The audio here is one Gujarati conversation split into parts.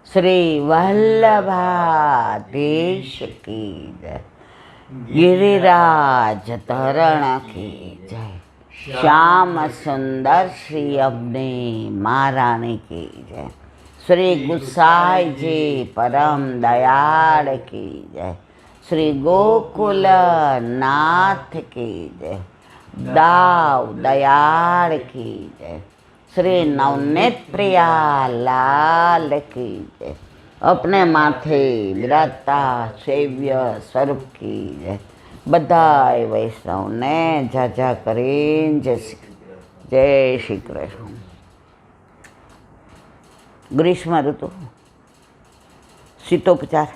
શ્રી વલ્લભાધીશ કી જય, गिरिराज धरण की जय, श्याम सुंदर श्री अवनी महारानी की जय, श्री गुसाई जी परम दयाल की जय, श्री गोकुल नाथ की जय, दाव दयाल की जय, श्री नवनीत प्रिया लाल की जय, अपने माथे विराजता सेव्य स्वरूप की जय। बधाई वैष्णव ने जाजा करीन जय श्री कृष्ण। ग्रीष्म ऋतु शीतोपचार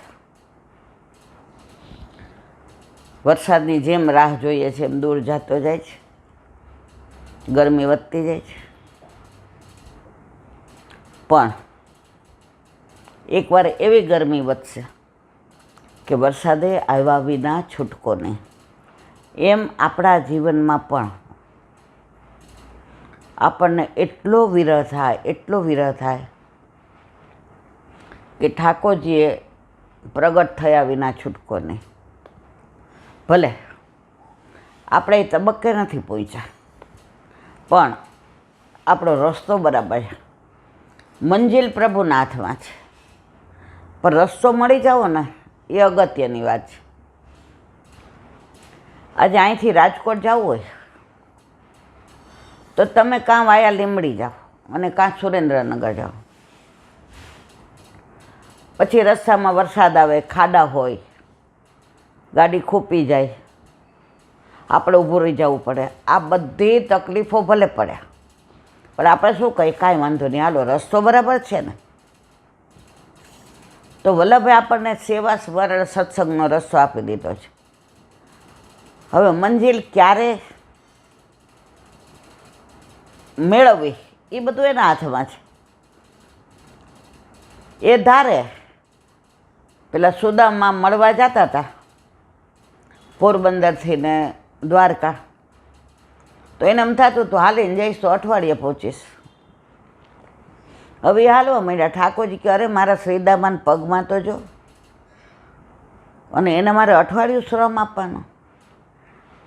वरसादनी जेम राह जोईए छे एम दूर जातो जाय छे, गरमी વધતી જાય છે। પણ એકવાર એવી ગરમી વધશે કે વરસાદે આવ્યા વિના છૂટકો નહીં। એમ આપણા જીવનમાં પણ આપણને એટલો વિરહ થાય કે ઠાકોરજીએ પ્રગટ થયા વિના છૂટકો નહીં। ભલે આપણે એ તબક્કે નથી પહોંચ્યા, પણ આપણો રસ્તો બરાબર છે, મંજિલ પ્રભુના હાથમાં છે। પણ રસ્તો મળી જાવ ને એ અગત્યની વાત છે। આજે અહીંથી રાજકોટ જવું હોય તો તમે કાં વાયા લીંબડી જાઓ અને કાં સુરેન્દ્રનગર જાઓ, પછી રસ્તામાં વરસાદ આવે, ખાડા હોય, ગાડી ખૂપી જાય, આપણે ઊભું રહી જવું પડે। આ બધી તકલીફો ભલે પડે, પણ આપણે શું કહીએ, કાંઈ વાંધો નહીં, હાલો રસ્તો બરાબર છે ને। તો વલ્લભે આપણને સેવા સ્મરણ સત્સંગનો રસ્તો આપી દીધો છે। હવે મંજિલ ક્યારે મેળવવી એ બધું એના હાથમાં છે। એ ધારે પેલા સુદામમાં મળવા જતા હતા પોરબંદરથી ને દ્વારકા, તો એને એમ થતું હતું હાલીને જઈશ તો અઠવાડિયે પહોંચીશ। હવે હાલવા માંડ્યા। ઠાકોરજી કે અરે મારા શ્રીદામાન પગમાં તો જો, અને એને મારે અઠવાડિયું શ્રમ આપવાનો,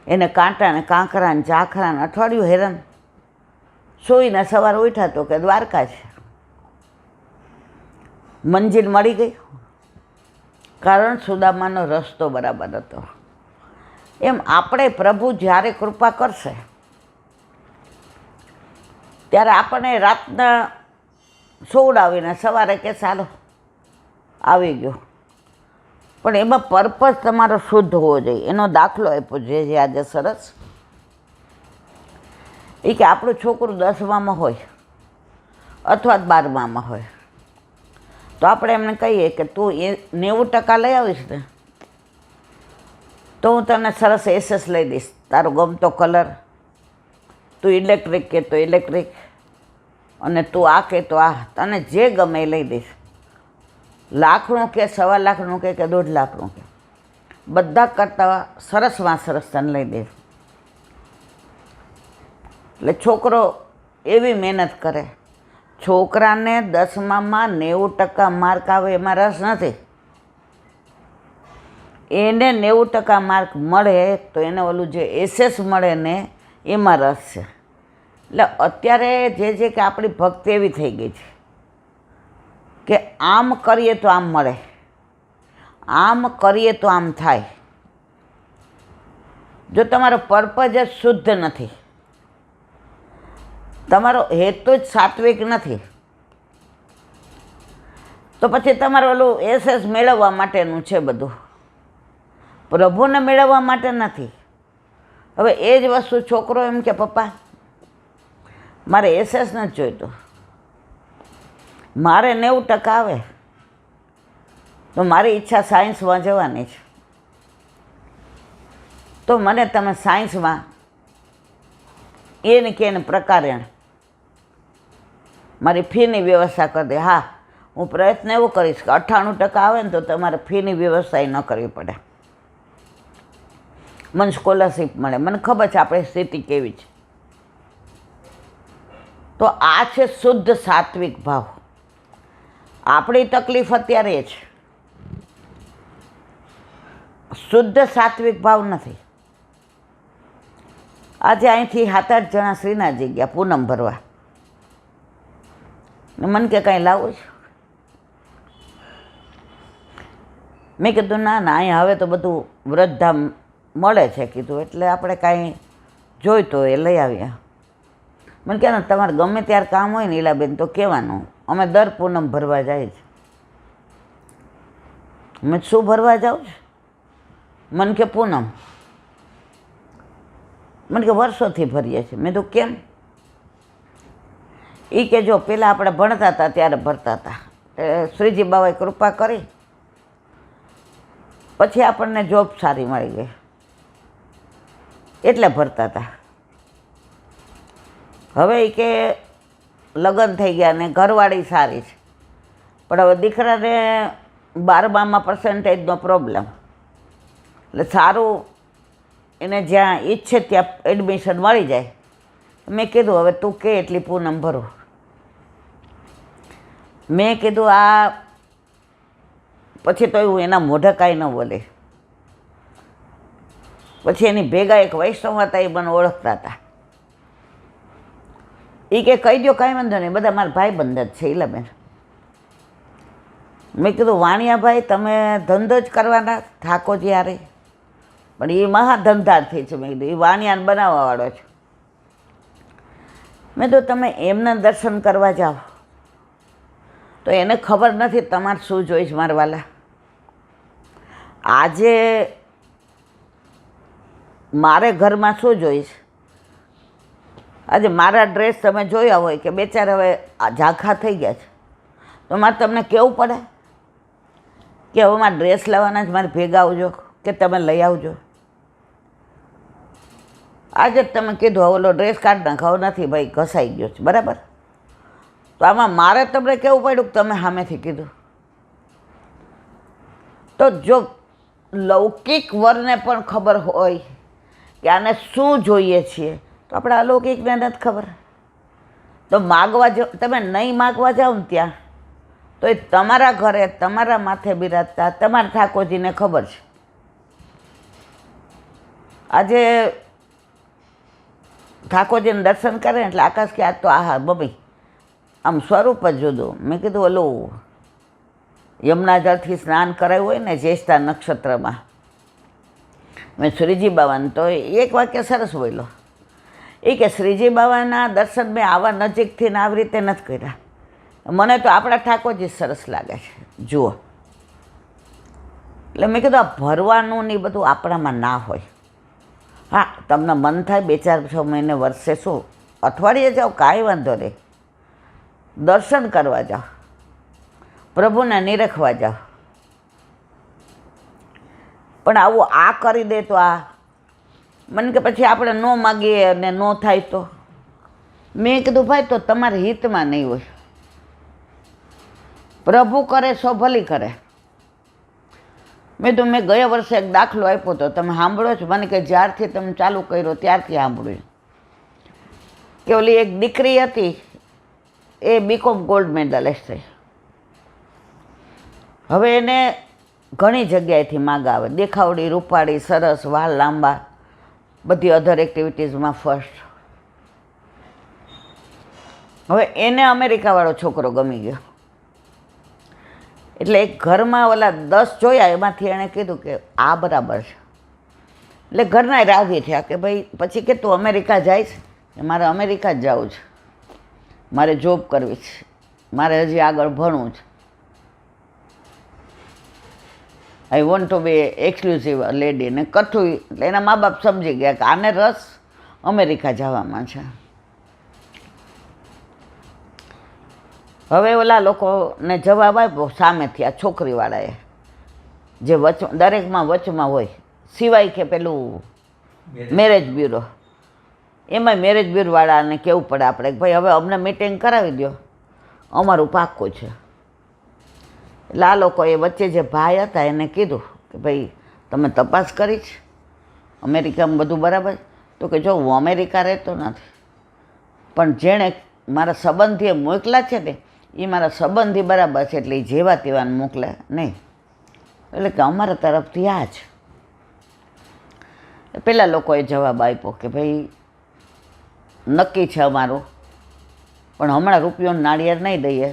એને કાંટા ને કાંકરા ને ઝાખરા ને અઠવાડિયું હેરાન। સૂઈને સવારે ઉઠ્યા તો કે દ્વારકા છે। મંજિલ મળી ગઈ, કારણ સુદામાનો રસ્તો બરાબર હતો। એમ આપણે પ્રભુ જ્યારે કૃપા કરશે ત્યારે આપણને રાતના સોવડાવીને સવારે કે ચાલો આવી ગયો, પણ એમાં પર્પઝ તમારો શુદ્ધ હોવો જોઈએ। એનો દાખલો આપ્યો જે આજે સરસ, એ કે આપણું છોકરું 10મામાં હોય અથવા 12મામાં હોય તો આપણે એમને કહીએ કે તું 90% લઈ આવીશ ને તો હું તને સરસ એસેસ લઈ દઈશ, તારો ગમતો કલર, તું ઇલેક્ટ્રિક કે તો ઇલેક્ટ્રિક, અને તું આ કે તો આ, તને જે ગમે એ લઈ દઈશ। લાખનું કે 1.25 લાખનું કે 1.5 લાખનું કે, બધા કરતાં સરસમાં સરસ તને લઈ દઈશ। એટલે છોકરો એવી મહેનત કરે, છોકરાને 10મામાં 90% માર્ક આવે એમાં રસ નથી, એને 90% માર્ક મળે તો એને ઓલું જે એસેસ મળે ને એમાં રસ છે। એટલે અત્યારે જે કે આપણી ભક્તિ એવી થઈ ગઈ છે કે આમ કરીએ તો આમ મળે, આમ કરીએ તો આમ થાય। જો તમારો પર્પઝ જ શુદ્ધ નથી, તમારો હેતુ જ સાત્વિક નથી, તો પછી તમારે ઓલું એસેસ મેળવવા માટેનું છે બધું, પ્રભુને મેળવવા માટે નથી। હવે એ જ વસ્તુ છોકરો એમ કે પપ્પા મારે એસેસ નથી જોઈતું, મારે 90% આવે તો મારી ઈચ્છા સાયન્સમાં જવાની છે, તો મને તમે સાયન્સમાં એને કે એને પ્રકારે મારી ફીની વ્યવસ્થા કરી દે। હા, હું પ્રયત્ન એવો કરીશ કે 98% આવે ને તો તમારે ફીની વ્યવસ્થા ન કરવી પડે, મને સ્કોલરશીપ મળે। મને ખબર છે આપણી સ્થિતિ કેવી છે। તો આ છે શુદ્ધ સાત્વિક ભાવ। આપણી તકલીફ અત્યારે એ છે, શુદ્ધ સાત્વિક ભાવ નથી. આજે અહીંથી 7-8 જણા શ્રીનાથજી ગયા પૂનમ ભરવા, ને મને કે કાંઈ લાવું છે? મેં કીધું ના ના, અહીંયા હવે તો બધું વ્રતધામ મળે છે કીધું, એટલે આપણે કાંઈ જોઈતો એ લઈ આવ્યા. મને કહે તમારે ગમે ત્યારે કામ હોય ને ઈલાબેન તો કહેવાનું, અમે દર પૂનમ ભરવા જાય છે. મેં શું ભરવા જાઉં છું? મને કે પૂનમ. મને કે વર્ષોથી ભરીએ છીએ. મેં તો કેમ? એ કે જો પહેલાં આપણે ભણતા હતા ત્યારે ભરતા હતા, શ્રીજી બાબાએ કૃપા કરી, પછી આપણને જોબ સારી મળી ગઈ એટલે ભરતા હતા. હવે એ કે લગ્ન થઈ ગયા ને ઘરવાળી સારી છે, પણ હવે દીકરાને 12માં પર્સન્ટેજનો પ્રોબ્લેમ, એટલે સારું એને જ્યાં ઈચ્છે ત્યાં એડમિશન મળી જાય. મેં કીધું હવે તું કે એટલી પૂનમ ભરું. મેં કીધું આ પછી તો એવું એના મોઢે કાંઈ ન બોલે. પછી એની ભેગા એક વૈષ્ણવ હતા, એ મને ઓળખતા હતા. એ કે કહી દો કાંઈ વાંધો નહીં, બધા મારા ભાઈબંધ જ છે ઈલાબેન. મેં કીધું વાણિયાભાઈ તમે ધંધો જ કરવાના ઠાકોરજી હારે? પણ એ મહાધંધાર્થી છે. મેં કીધું એ વાણિયાને બનાવવાવાળો છે. મેં તો તમે એમના દર્શન કરવા જાઓ તો એને ખબર નથી તમારે શું જોઈશ મારા વાલા. આજે મારે ઘરમાં શું જોઈશ, આજે મારા ડ્રેસ તમે જોયા હોય કે બેચારા હવે ઝાંખા થઈ ગયા છે, તો મારે તમને કહેવું પડે કે હવે મારે ડ્રેસ લાવવાના જ મારે ભેગા આવજો કે તમે લઈ આવજો? આજે જ તમે કીધું ઓલો ડ્રેસ કાઢ નાખો, નથી ભાઈ ઘસાઈ ગયો છે, બરાબર? તો આમાં મારે તમને કહેવું પડ્યું કે તમે સામેથી કીધું? તો જો લૌકિક વરને પણ ખબર હોય કે આને શું જોઈએ છીએ, તો આપણે અલૌકિકને નથી ખબર. તો માગવા જાઓ, તમે નહીં માગવા જાઓ ને ત્યાં, તો એ તમારા ઘરે તમારા માથે બિરાજતા તમારા ઠાકોરજીને ખબર છે. આજે ઠાકોરજીને દર્શન કરે એટલે આકાશ કે આજ તો આહા મમ્મી આમ સ્વરૂપ જ જુદું. મેં કીધું ઓલું યમુના જળથી સ્નાન કરાયું હોય ને જ્યેષ્ઠા નક્ષત્રમાં, મેં શ્રીજી બાબાને તો એક વાક્ય સરસ બોલ્યો. એ કે શ્રીજી બાબાના દર્શન મેં આવા નજીકથી ને આવી રીતે નથી કર્યા. મને તો આપણા ઠાકોરજી સરસ લાગે છે, જુઓ. એટલે મેં કીધું આ ભરવાનું ને બધું આપણામાં ના હોય. હા, તમને મન થાય 2-4-6 મહિને વર્ષે શું અઠવાડિયે જાઓ, કાંઈ વાંધો નહીં, દર્શન કરવા જાઓ, પ્રભુને નિરખવા જાઓ. પણ આવું આ કરી દે તો આ મને કે પછી આપણે ન માગીએ અને ન થાય તો? મેં કીધું ભાઈ તો તમારા હિતમાં નહીં હોય. પ્રભુ કરે સો ભલી કરે. મેં ગયા વર્ષે એક દાખલો આપ્યો હતો, તમે સાંભળો છો? મને કે જ્યારથી તમે ચાલુ કર્યો ત્યારથી સાંભળ્યું કે ઓલી એક દીકરી હતી, એ બીકોમ ગોલ્ડ મેડલિસ્ટ થઈ. હવે એને ઘણી જગ્યાએથી માગ આવે, દેખાવડી, રૂપાળી, સરસ, વાળ લાંબા, બધી અધર એક્ટિવિટીઝમાં ફર્સ્ટ. હવે એને અમેરિકાવાળો છોકરો ગમી ગયો, એટલે એક ઘરમાં ઓલા 10 જોયા, એમાંથી એણે કીધું કે આ બરાબર છે. એટલે ઘરના રાજી થયા કે ભાઈ, પછી કે તું અમેરિકા જઈશ? મારે અમેરિકા જ જવું છે, મારે જોબ કરવી છે, મારે હજી આગળ ભણવું છે. I want to be exclusive lady. ને કથું એટલે એના મા બાપ સમજી ગયા કે આને રસ અમેરિકા જવામાં છે. હવે ઓલા લોકોને જવાબ આપ્યો સામેથી આ છોકરીવાળાએ, જે દરેકમાં વચમાં હોય, સિવાય કે પેલું મેરેજ બ્યુરો. એમાં મેરેજ બ્યુરોવાળાને કહેવું પડે આપણે કે ભાઈ હવે અમને મીટિંગ કરાવી દો, અમારું પાક્કું છે. એટલે આ લોકોએ વચ્ચે જે ભાઈ હતા એને કીધું કે ભાઈ તમે તપાસ કરી છે અમેરિકામાં બધું બરાબર? તો કે જો હું અમેરિકા રહેતો નથી, પણ જેણે મારા સંબંધીએ મોકલા છે ને એ મારા સંબંધી બરાબર છે એટલે એ જેવા તેવાને મોકલે નહીં. એટલે કે અમારા તરફથી આ જ. પેલા લોકોએ જવાબ આપ્યો કે ભાઈ નક્કી છે અમારું, પણ હમણાં રૂપિયો નાળિયેર નહીં દઈએ,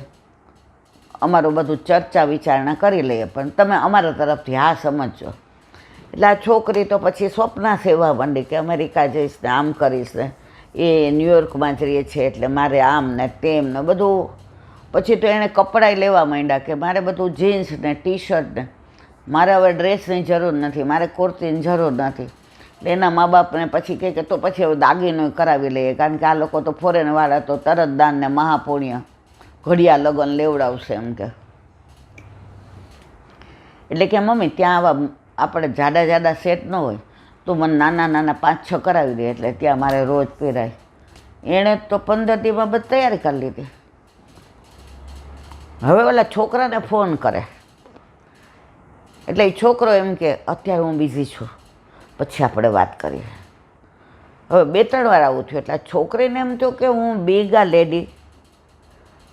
અમારું બધું ચર્ચા વિચારણા કરી લઈએ, પણ તમે અમારા તરફથી હા સમજજો. એટલે આ છોકરી તો પછી સ્વપ્ના સેવા માંડી કે અમેરિકા જઈશ ને આમ કરીશ ને, એ ન્યુયોર્કમાં જ રહીએ છે એટલે મારે આમ ને તેમ ને બધું. પછી તો એણે કપડાં લેવા માંડ્યા કે મારે બધું જીન્સ ને ટી શર્ટ ને, મારે હવે ડ્રેસની જરૂર નથી, મારે કુર્તીની જરૂર નથી. એટલે એના મા બાપને પછી કહે કે તો પછી હવે દાગીનો કરાવી લઈએ, કારણ કે આ લોકો તો ફોરેનવાળા તો તરત દાન ને મહાપુણ્ય ઘડિયા લગ્ન લેવડાવશે એમ કે. એટલે કે મમ્મી ત્યાં આવા આપણે જાડા જાડા સેટ ન હોય તો મને નાના નાના 5-6 કરાવી દે, એટલે ત્યાં મારે રોજ પહેરાય. એણે તો 15 દીમાં બધી તૈયારી કરી લીધી. હવે ઓલા છોકરાને ફોન કરે એટલે એ છોકરો એમ કે અત્યારે હું બિઝી છું, પછી આપણે વાત કરીએ. હવે 2-3 વાર આવું થયું એટલે છોકરીને એમ થયું કે હું બિગ આ લેડી,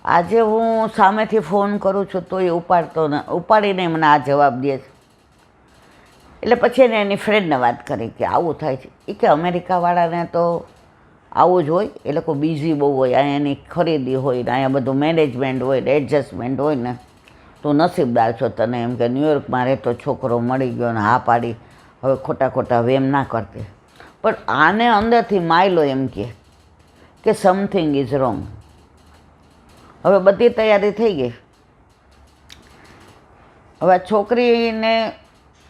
આજે હું સામેથી ફોન કરું છું તો એ ઉપાડીને મને આ જવાબ દે છે. એટલે પછી એને એની ફ્રેન્ડને વાત કરી કે આવું થાય છે. એ કે અમેરિકાવાળાને તો આવું જ હોય, એ લોકો બિઝી બહુ હોય, અહીંયા એની ખરીદી હોય ને અહીંયા બધું મેનેજમેન્ટ હોય ને એડજસ્ટમેન્ટ હોય ને, તો નસીબદાર છો તને એમ કે ન્યુયોર્કમાં રહેતો છોકરો મળી ગયો ને હા પાડી, હવે ખોટા ખોટા વેમ ના કરતી. પણ આને અંદરથી માયલો એમ કે સમથિંગ ઇઝ રોંગ. હવે બધી તૈયારી થઈ ગઈ. હવે છોકરીને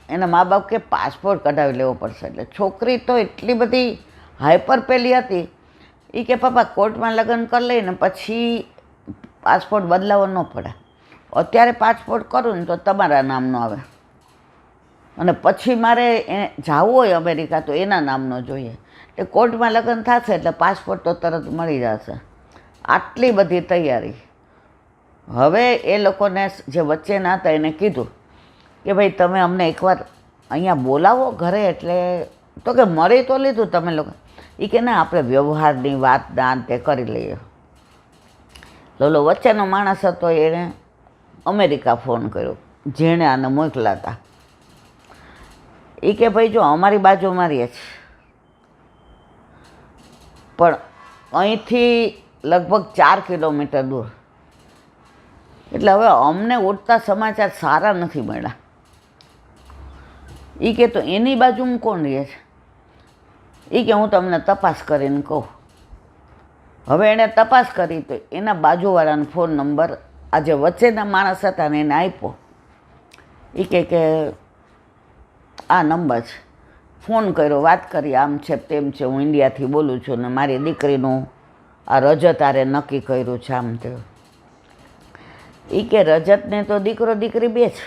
એના મા બાપ કે પાસપોર્ટ કઢાવી લેવો પડશે. એટલે છોકરી તો એટલી બધી હાઈપર પેલી હતી, એ કે પપ્પા કોર્ટમાં લગ્ન કરી લઈને પછી પાસપોર્ટ બદલાવો ન પડે, અત્યારે પાસપોર્ટ કરું ને તો તમારા નામનો આવે, અને પછી મારે જવું હોય અમેરિકા તો એના નામનો જોઈએ, એટલે કોર્ટમાં લગ્ન થશે એટલે પાસપોર્ટ તો તરત મળી જશે. આટલી બધી તૈયારી. હવે એ લોકોને જે વચ્ચેના હતા એને કીધું કે ભાઈ તમે અમને એકવાર અહીંયા બોલાવો ઘરે. એટલે તો કે મળી તો લીધું તમે લોકો. એ કે ના આપણે વ્યવહારની વાત દાન તે કરી લઈએ. લોલો વચ્ચેનો માણસ હતો એણે અમેરિકા ફોન કર્યો જેણે આને મોકલા હતા. એ કે ભાઈ જો અમારી બાજુમાં રહીએ છે, પણ અહીંથી લગભગ 4 કિલોમીટર દૂર. એટલે હવે અમને ઉડતા સમાચાર સારા નથી મળ્યા. એ કે તો એની બાજુમાં કોણ રહે છે? એ કે હું તમને તપાસ કરીને કહું. હવે એણે તપાસ કરી તો એના બાજુવાળાનો ફોન નંબર આ જે વચ્ચેના માણસ હતા ને એને આપ્યો. એ કે આ નંબર છે. ફોન કર્યો, વાત કરી, આમ છે તેમ છે, હું ઇન્ડિયાથી બોલું છું ને મારી દીકરીનું આ રજત આરે નક્કી કર્યું છે આમ તે. એ કે રજતને તો દીકરો દીકરી બે છે.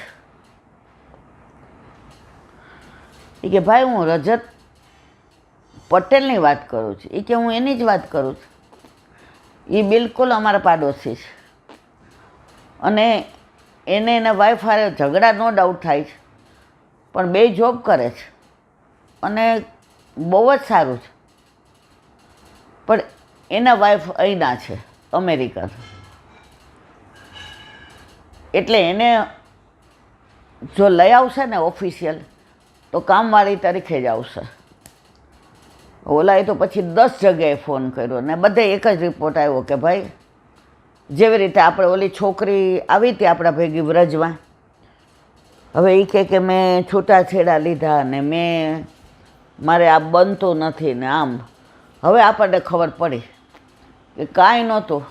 એ કે ભાઈ હું રજત પટેલની વાત કરું છું. એ કે હું એની જ વાત કરું છું. એ બિલકુલ અમારા પાડોશી છે અને એને એના વાઈફ હારે ઝઘડા નો ડાઉટ થાય છે, પણ બે જોબ કરે છે અને બહુ જ સારું છે. પણ એના વાઈફ અહીંના છે અમેરિકન, એટલે એને જો લઈ આવશે ને ઓફિશિયલ તો કામવાળી તરીકે જ આવશે. ઓલાએ તો પછી 10 જગ્યાએ ફોન કર્યો ને બધે એક જ રિપોર્ટ આવ્યો કે ભાઈ જેવી રીતે આપણે ઓલી છોકરી આવી હતી આપણા ભેગી વ્રજમાં, હવે એ કે મેં છૂટાછેડા લીધા ને મારે આ બનતું નથી ને આમ. હવે આપણને ખબર પડી કે કાંઈ નહોતું,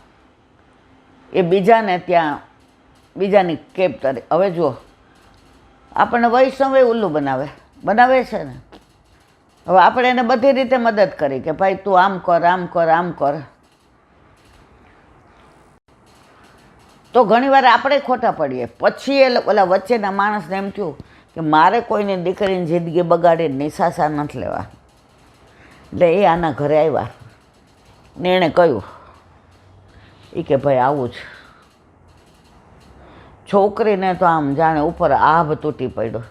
એ બીજાને ત્યાં બીજાની કેબ તરી. હવે જુઓ આપણને વૈષ્ણવે ઉલ્લુ બનાવે છે ને. હવે આપણે એને બધી રીતે મદદ કરી કે ભાઈ તું આમ કર આમ કર આમ કર, તો ઘણીવાર આપણે ખોટા પડીએ. પછી એ ઓલા વચ્ચેના માણસને એમ થયું કે મારે કોઈની દીકરીની જિંદગી બગાડીને નિશાસા નથી લેવા. એટલે એ આના ઘરે આવ્યા ને એણે કહ્યું એ કે ભાઈ આવું છે. છોકરીને તો આમ જાણે ઉપર આભ તૂટી પડ્યો.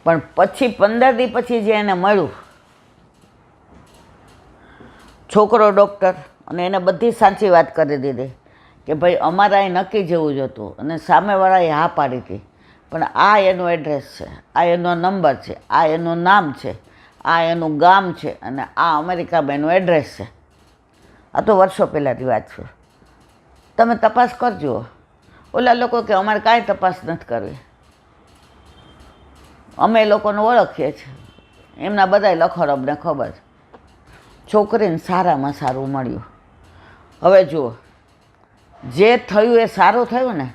પણ પછી 15 દી પછી જે એને મળ્યું, છોકરો ડૉક્ટર અને એને બધી સાચી વાત કરી દીધી કે ભાઈ અમારે અહીં નક્કી જેવું જ હતું અને સામેવાળાએ હા પાડી હતી, પણ આ એનું એડ્રેસ છે, આ એનો નંબર છે, આ એનું નામ છે, આ એનું ગામ છે અને આ અમેરિકામાં એનું એડ્રેસ છે. આ તો વર્ષો પહેલાંની વાત છે. તમે તપાસ કરજો. ઓલા લોકો કે અમારે કાંઈ તપાસ નથી કરવી, અમે એ લોકોને ઓળખીએ છીએ, એમના બધાય લખણ અમને ખબર છે. છોકરીને સારામાં સારું મળ્યું. હવે જુઓ, જે થયું એ સારું થયું ને,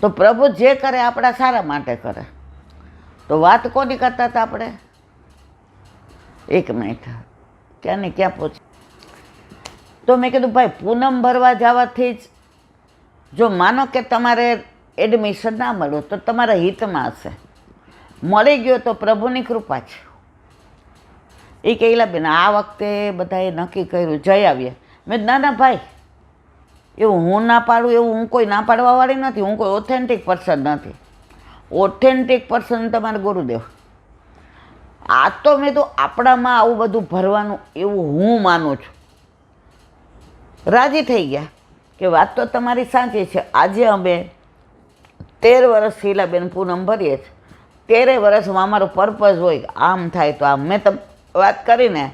તો પ્રભુ જે કરે આપણા સારા માટે કરે. તો વાત કોની કરતા હતા આપણે? એક મિનિટ, ક્યાં ને ક્યાં પહોંચી? તો મેં કીધું ભાઈ પૂનમ ભરવા જવાથી જ જો માનો કે તમારે એડમિશન ના મળ્યું તો તમારા હિતમાં હશે, મળી ગયો તો પ્રભુની કૃપા છે. એ કહેલા બેન આ વખતે બધાએ નક્કી કર્યું જઈ આવીએ. મેં ના ના ભાઈ, એવું હું ના પાડું, એવું હું કોઈ ના પાડવાવાળી નથી, હું કોઈ ઓથેન્ટિક પર્સન નથી. ઓથેન્ટિક પર્સન તમારા ગુરુદેવ. આ તો મેં તો આપણામાં આવું બધું ભરવાનું એવું હું માનું છું. રાજી થઈ ગયા કે વાત તો તમારી સાચી છે. આજે અમે 13 વર્ષ શીલાબેન પૂનમ ભરીએ છીએ. 13 વર્ષમાં અમારો પર્પઝ હોય આમ થાય તો આમ. મેં વાત કરીને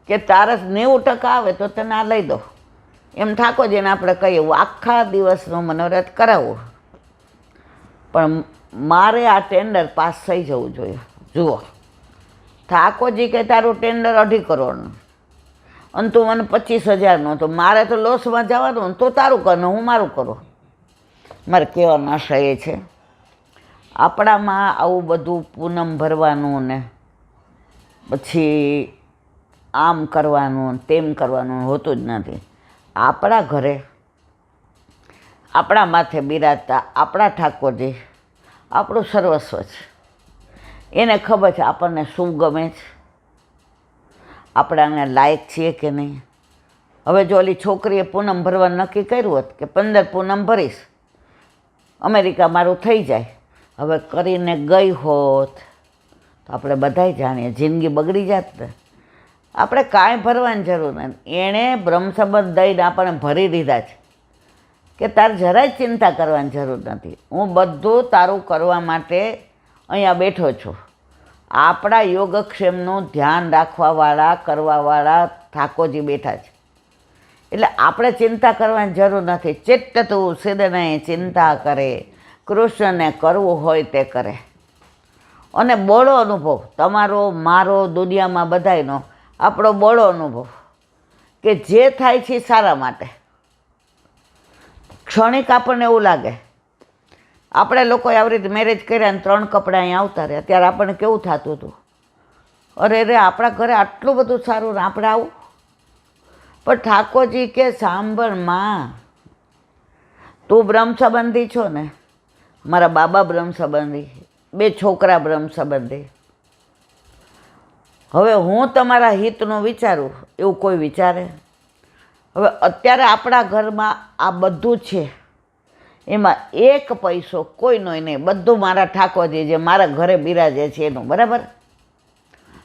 કે તારા 90% આવે તો તને આ લઈ દો, એમ ઠાકો જેને આપણે કહીએ આખા દિવસનું મનોરથ કરાવવું, પણ મારે આ ટેન્ડર પાસ થઈ જવું જોઈએ. જુઓ, ઠાકોરજી કે તારું ટેન્ડર 2.5 કરોડનું અને તું મને 25,000નું, તો મારે તો લોસમાં જવાનું, તો તારું કરવાનું, હું મારું કરું. મારે કહેવાનો આશય એ છે આપણામાં આવું બધું પૂનમ ભરવાનું ને પછી આમ કરવાનું તેમ કરવાનું હોતું જ નથી. આપણા ઘરે આપણા માથે બિરાજતા આપણા ઠાકોરજી આપણું સર્વસ્વ છે. એને ખબર છે આપણને શું ગમે છે, આપણે આને લાયક છીએ કે નહીં. હવે જો ઓલી છોકરીએ પૂનમ ભરવા નક્કી કર્યું હોત કે 15 પૂનમ ભરીશ, અમેરિકા મારું થઈ જાય, હવે કરીને ગઈ હોત તો આપણે બધાય જાણીએ જિંદગી બગડી જાત ને. આપણે કાંઈ ભરવાની જરૂર નથી. એણે બ્રહ્મસંબંધ દઈને આપણને ભરી દીધા છે કે તારે જરાય ચિંતા કરવાની જરૂર નથી, હું બધું તારું કરવા માટે અહીંયા બેઠો છું. આપણા યોગક્ષેમનું ધ્યાન રાખવાવાળા કરવાવાળા ઠાકોરજી બેઠા છે, એટલે આપણે ચિંતા કરવાની જરૂર નથી. ચિત્ત તું સિદ્ધને ચિંતા કરે, કૃષ્ણને કરવું હોય તે કરે. અને બોળો અનુભવ તમારો, મારો, દુનિયામાં બધાયનો આપણો બોળો અનુભવ કે જે થાય છે સારા માટે. ક્ષણિક આપણને એવું લાગે, આપણે લોકોએ આવી રીતે મેરેજ કર્યા અને 3 કપડાં અહીંયા આવતા રહ્યા, ત્યારે આપણને કેવું થતું હતું, અરે રે આપણા ઘરે આટલું બધું સારું ને આપણે આવું. પણ ઠાકોરજી કે સાંભળમાં, તું બ્રહ્મ સંબંધી છો ને, મારા બાબા બ્રહ્મ સંબંધી, 2 છોકરા બ્રહ્મ સંબંધી. હવે હું તમારા હિતનું વિચારું એવું કોઈ વિચારે? હવે અત્યારે આપણા ઘરમાં આ બધું છે, એમાં 1 પૈસો કોઈનો નહીં, બધું મારા ઠાકોરજી જે મારા ઘરે બિરાજે છે એનું, બરાબર?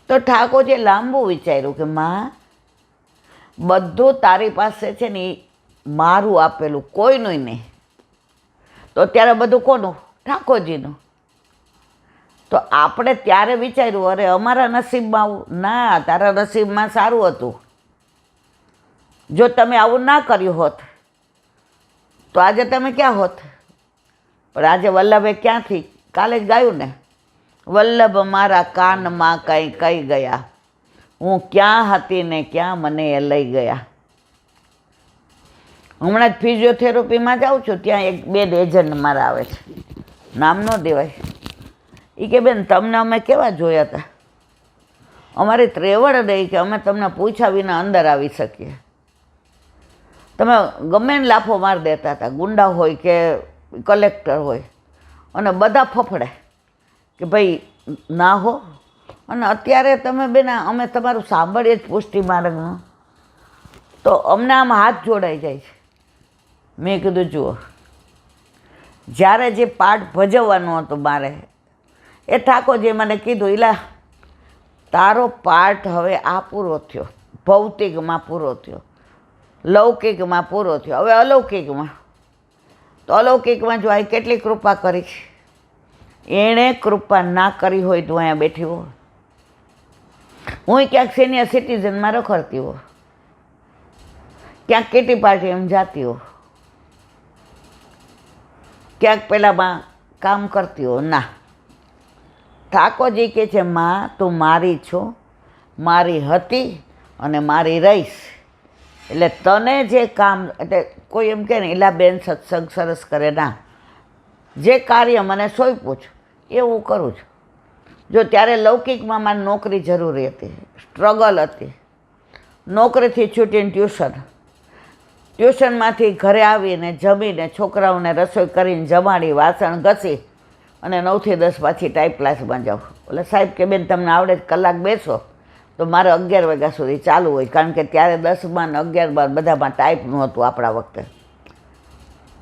તો ઠાકોરજીએ લાંબુ વિચાર્યું કે માં બધું તારી પાસે છે ને એ મારું આપેલું, કોઈનું નહીં. તો ત્યારે બધું કોનું? ઠાકોરજીનું. તો આપણે ત્યારે વિચાર્યું અરે અમારા નસીબમાં આવું ના, તારા નસીબમાં સારું હતું. જો તમે આવું ના કર્યું હોત તો આજે તમે ક્યાં હોત? પણ આજે વલ્લભે ક્યાંથી, કાલે જ ગાયું ને, વલ્લભ મારા કાનમાં કંઈ કહી ગયા, હું ક્યાં હતી ને ક્યાં મને એ લઈ ગયા. હમણાં જ ફિઝિયોથેરાપીમાં જાઉં છું, ત્યાં એક 2 એજન્ટ મારા આવે છે, નામ ન દેવાય. એ કે બેન તમને અમે કેવા જોયા હતા, અમારી ત્રેવડ રહી કે અમે તમને પૂછ્યા વિના અંદર આવી શકીએ. તમે ગમે ને લાફો મારી દેતા હતા, ગુંડા હોય કે કલેક્ટર હોય, અને બધા ફફડે કે ભાઈ ના હો. અને અત્યારે તમે બેન અમે તમારું સાંભળીએ જ પુષ્ટિ માર્ગનું, તો અમને આમ હાથ જોડાઈ જાય છે. મેં કીધું જુઓ, જ્યારે જે પાઠ ભજવવાનો હતો મારે, એ ઠાકોરજીએ મને કીધું ઇલા તારો પાઠ હવે આ પૂરો થયો, ભૌતિકમાં પૂરો થયો, લૌકિકમાં પૂરો થયો. હવે અલૌકિકમાં, તો અલૌકિકમાં જો આ કેટલી કૃપા કરી છે. એણે કૃપા ના કરી હોય તો અહીંયા બેઠી હો, હું ક્યાંક સિનિયર સિટીઝનમાં રખડતી હો, ક્યાંક કેટી પાર્ટી એમ જાતી હો, ક્યાંક પેલામાં કામ કરતી હો. ના, ઠાકોરજી કહે છે માં તું મારી છો, મારી હતી અને મારી રહીશ. એટલે તને જે કામ, એટલે કોઈ એમ કહે ને એલા બેન સત્સંગ સરસ કરે, ના, જે કાર્ય મને સોંપ્યું છે એ હું કરું છું. જો ત્યારે લૌકિકમાં મારી નોકરી જરૂરી હતી, સ્ટ્રગલ હતી, નોકરીથી છૂટીને ટ્યુશનમાંથી ઘરે આવીને જમીને છોકરાઓને રસોઈ કરીને જમાડી વાસણ ઘસી અને 9 થી 10 પાછી ટાઈપ ક્લાસમાં જાઉં. એટલે સાહેબ કે બેન તમને આવડે કલાક બેસો, તો મારે 11 વાગ્યા સુધી ચાલુ હોય, કારણ કે ત્યારે 10માં ને 11 બધામાં ટાઈપ નહોતું આપણા વખતે.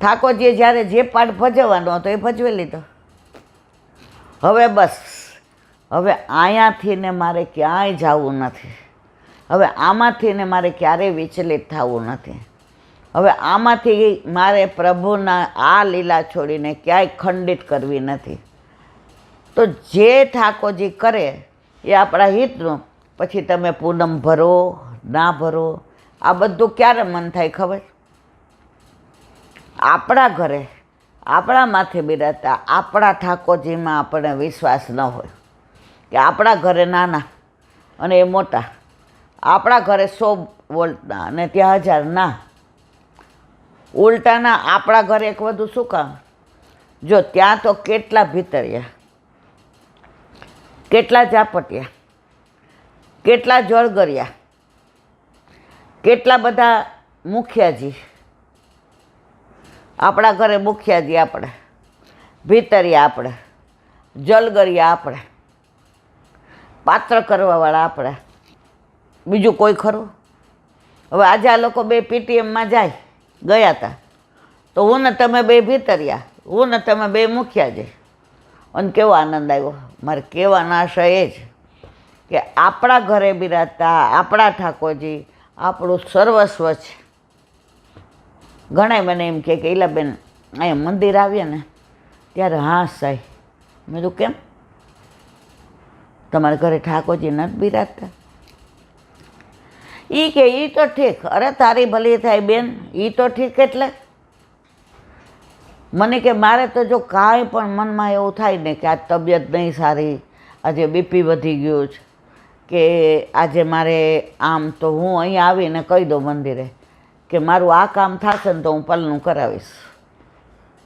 ઠાકોરજીએ જ્યારે જે પાઠ ભજવવાનો હતો એ ભજવી લીધો. હવે બસ, હવે અહીંયાથી ને મારે ક્યાંય જવું નથી, હવે આમાંથી ને મારે ક્યારેય વિચલિત થવું નથી, હવે આમાંથી મારે પ્રભુના આ લીલા છોડીને ક્યાંય ખંડિત કરવી નથી. તો જે ઠાકોરજી કરે એ આપણા હિતનું. પછી તમે પૂનમ ભરો ના ભરો, આ બધું ક્યારે મન થાય ખબર? આપણા ઘરે આપણા માથે બિરાજતા આપણા ઠાકોરજીમાં આપણને વિશ્વાસ ન હોય કે આપણા ઘરે નાના અને એ મોટા, આપણા ઘરે 100 વોલ્ટના અને ત્યાં 1000 ના, ઉલટાના આપણા ઘરે એક વધુ શું કામ? જો ત્યાં તો કેટલા ભીતરિયા, કેટલા ઝાપટિયા, કેટલા જળગરિયા, કેટલા બધા મુખિયાજી. આપણા ઘરે મુખિયાજી આપણે, ભીતરિયા આપણે, જલગરિયા આપણે, પાત્ર કરવાવાળા આપણે, બીજું કોઈ ખરું? હવે આજે આ લોકો 2 PTMમાં ગયા હતા, તો હું ને તમે 2 ભીતરિયા, હું ને તમે 2 મુખિયાજી, અને કેવો આનંદ આવ્યો. મારે કહેવાનો આશય એ જ કે આપણા ઘરે બિરાજતા આપણા ઠાકોરજી આપણું સર્વસ્વ છે. ઘણાય મને એમ કહે કે ઈલાબેન અહીંયા મંદિર આવીએ ને ત્યારે હા સાહેબ, મેં તો કેમ તમારા ઘરે ઠાકોરજી નથી બિરાજતા? એ કે એ તો ઠીક, અરે તારી ભલી થાય બેન, એ તો ઠીક. એટલે મને કે મારે તો જો કાંઈ પણ મનમાં એવું થાય ને કે આ તબિયત નહીં સારી, આજે BP વધી ગયું છે, કે આજે મારે આમ, તો હું અહીંયા આવીને કહી દઉં મંદિરે કે મારું આ કામ થશે ને તો હું પલનું કરાવીશ,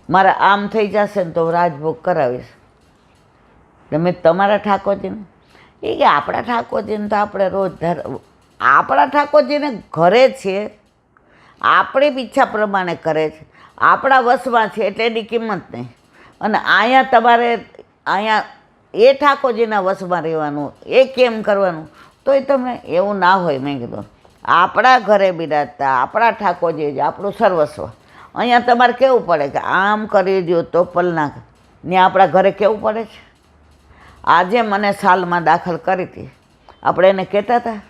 મારા આમ થઈ જશે ને તો હું રાજભોગ કરાવીશ. તમે તમારા ઠાકોરજીને, એ કે આપણા ઠાકોરજીને તો આપણે રોજ આપણા ઠાકોરજીને ઘરે છે, આપણી ઈચ્છા પ્રમાણે કરે છે, આપણા વશમાં છે, એટલે એની કિંમત નહીં. અને અહીંયા તમારે અહીંયા એ ઠાકોરજીના વશમાં રહેવાનું, એ કેમ કરવાનું? તો એ તમે એવું ના હોય. મેં કીધું આપણા ઘરે બિરાજતા આપણા ઠાકોરજી જ આપણું સર્વસ્વ. અહીંયા તમારે કેવું પડે કે આમ કરી દો તો પલના, ને આપણા ઘરે કેવું પડે છે? આજે મને સાલમાં દાખલ કરી હતી, આપણે એને કહેતા હતા,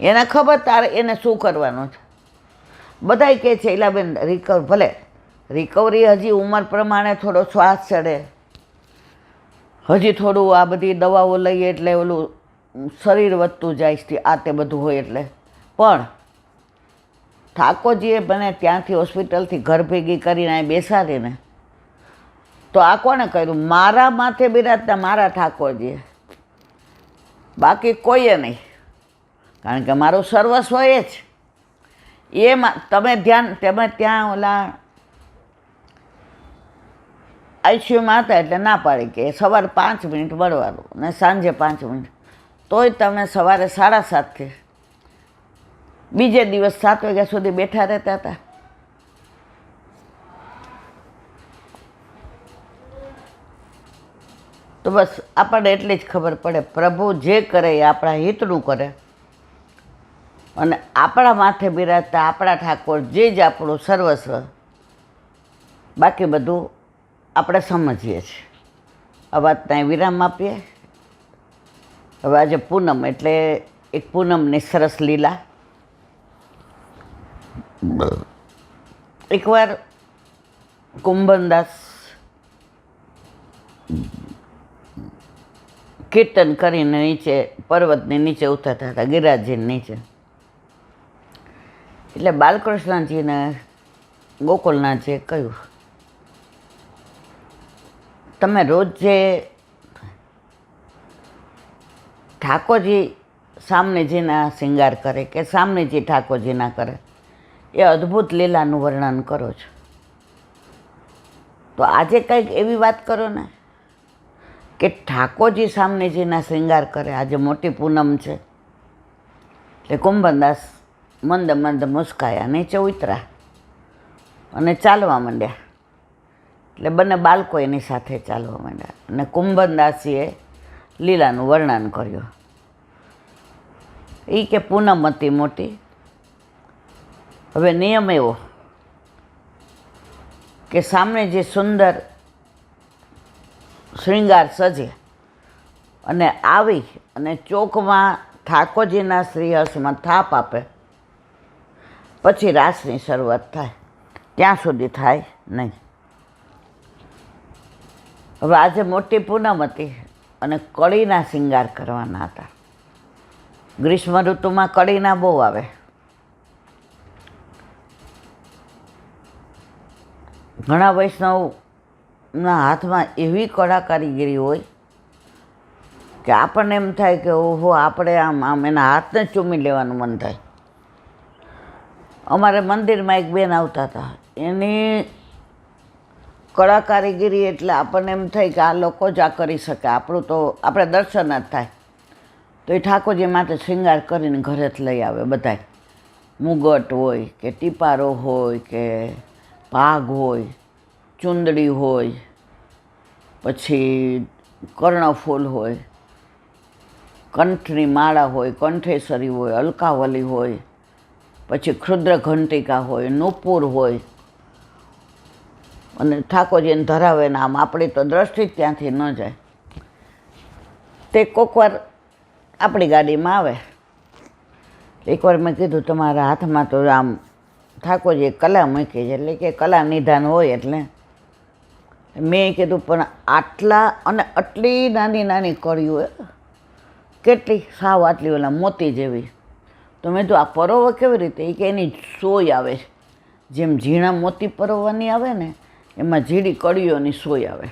એને ખબર તારે એને શું કરવાનું છે. બધાય કહે છે ઈલાબેન ભલે રિકવરી હજી ઉંમર પ્રમાણે થોડો શ્વાસ ચડે, હજી થોડું આ બધી દવાઓ લઈએ એટલે ઓલું શરીર વધતું જાય છે, આ તે બધું હોય એટલે. પણ ઠાકોરજીએ મને ત્યાંથી હોસ્પિટલથી ઘર ભેગી કરીને અહીં બેસાડીને, તો આ કોણે કર્યું? મારા માથે બિરાજતા મારા ઠાકોરજીએ, બાકી કોઈએ નહીં. કારણ કે મારું સર્વસ્વ એ જ. એમાં તમે ત્યાં ઓલા ICUમાં હતા એટલે ના પાડી કે સવારે 5 મિનિટ મળવાનું ને સાંજે 5 મિનિટ, તોય તમે સવારે 7:30થી બીજે દિવસ 7 વાગ્યા સુધી બેઠા રહેતા હતા. તો બસ આપણને એટલી જ ખબર પડે, પ્રભુ જે કરે એ આપણા હિતનું કરે, અને આપણા માથે બિરાજતા આપણા ઠાકોર જે જ આપણું સર્વસ્વ. બાકી બધું આપણે સમજીએ છીએ. આ વાત ત્યાં વિરામ આપીએ. હવે આજે પૂનમ એટલે એક પૂનમની સરસ લીલા. એકવાર કુંભનદાસ કીર્તન કરીને નીચે પર્વતની નીચે ઉતરતા હતા, ગિરિરાજજીની નીચે. એટલે બાલકૃષ્ણજીને ગોકુલનાથજીએ કહ્યું, તમે રોજ જે ઠાકોરજી સામનેજીના શૃંગાર કરે કે સામનેજી ઠાકોરજીના કરે, એ અદ્ભુત લીલાનું વર્ણન કરો છો, તો આજે કંઈક એવી વાત કરો ને કે ઠાકોરજી સામનેજીના શૃંગાર કરે. આજે મોટી પૂનમ છે. એટલે કુંભનદાસ મંદ મંદ મુસ્કાયા, નીચે ઉતર્યા અને ચાલવા માંડ્યા. એટલે બંને બાળકો એની સાથે ચાલવા માંડ્યા અને કુંભનદાસીએ લીલાનું વર્ણન કર્યું. એ કે પૂનમ હતી મોટી. હવે નિયમ એવો કે સામે જે સુંદર શૃંગાર સજે અને આવી અને ચોકમાં ઠાકોરજીના શ્રીહસ્તમાં થાપ આપે, પછી રાસની શરૂઆત થાય, ત્યાં સુધી થાય નહીં. હવે આજે મોટી પૂનમ હતી અને કળીના શૃંગાર કરવાના હતા. ગ્રીષ્મ ઋતુમાં કળીના બહુ આવે. ઘણા વૈષ્ણવના હાથમાં એવી કળા કારીગરી હોય કે આપણને એમ થાય કે ઓહો, આપણે આમ એના હાથને ચૂમી લેવાનું મન થાય. અમારે મંદિરમાં એક બેન આવતા હતા, એની કળા કારીગરી એટલે આપણને એમ થાય કે આ લોકો જ આ કરી શકે, આપણું તો આપણે દર્શન જ થાય. તો એ ઠાકોરજી માટે શૃંગાર કરીને ઘરે જ લઈ આવે. બધાય મુગટ હોય કે ટીપારો હોય કે ભાગ હોય, ચુંદડી હોય, પછી કર્ણફૂલ હોય, કંઠની માળા હોય, કંઠેશ્વરી હોય, અલકાવલી હોય, પછી ક્ષુદ્ર ઘંટિકા હોય, નુપુર હોય, અને ઠાકોરજીને ધરાવે ને આમ આપણી તો દ્રષ્ટિ જ ત્યાંથી ન જાય. તે કોકવાર આપણી ગાડીમાં આવે. એકવાર મેં કીધું તમારા હાથમાં તો આમ ઠાકોરજીએ કલા મૂકી છે, એટલે કે કલા નિધાન હોય. એટલે મેં કીધું પણ આટલા અને આટલી નાની નાની કળીઓ, કેટલી સાવ આટલી ઓલા મોતી જેવી. તો મેં તો આ પરોવો કેવી રીતે? એ કે એની સોય આવે, જેમ ઝીણા મોતી પરોવવાની આવે ને એમાં ઝીડી કળીઓની સોય આવે.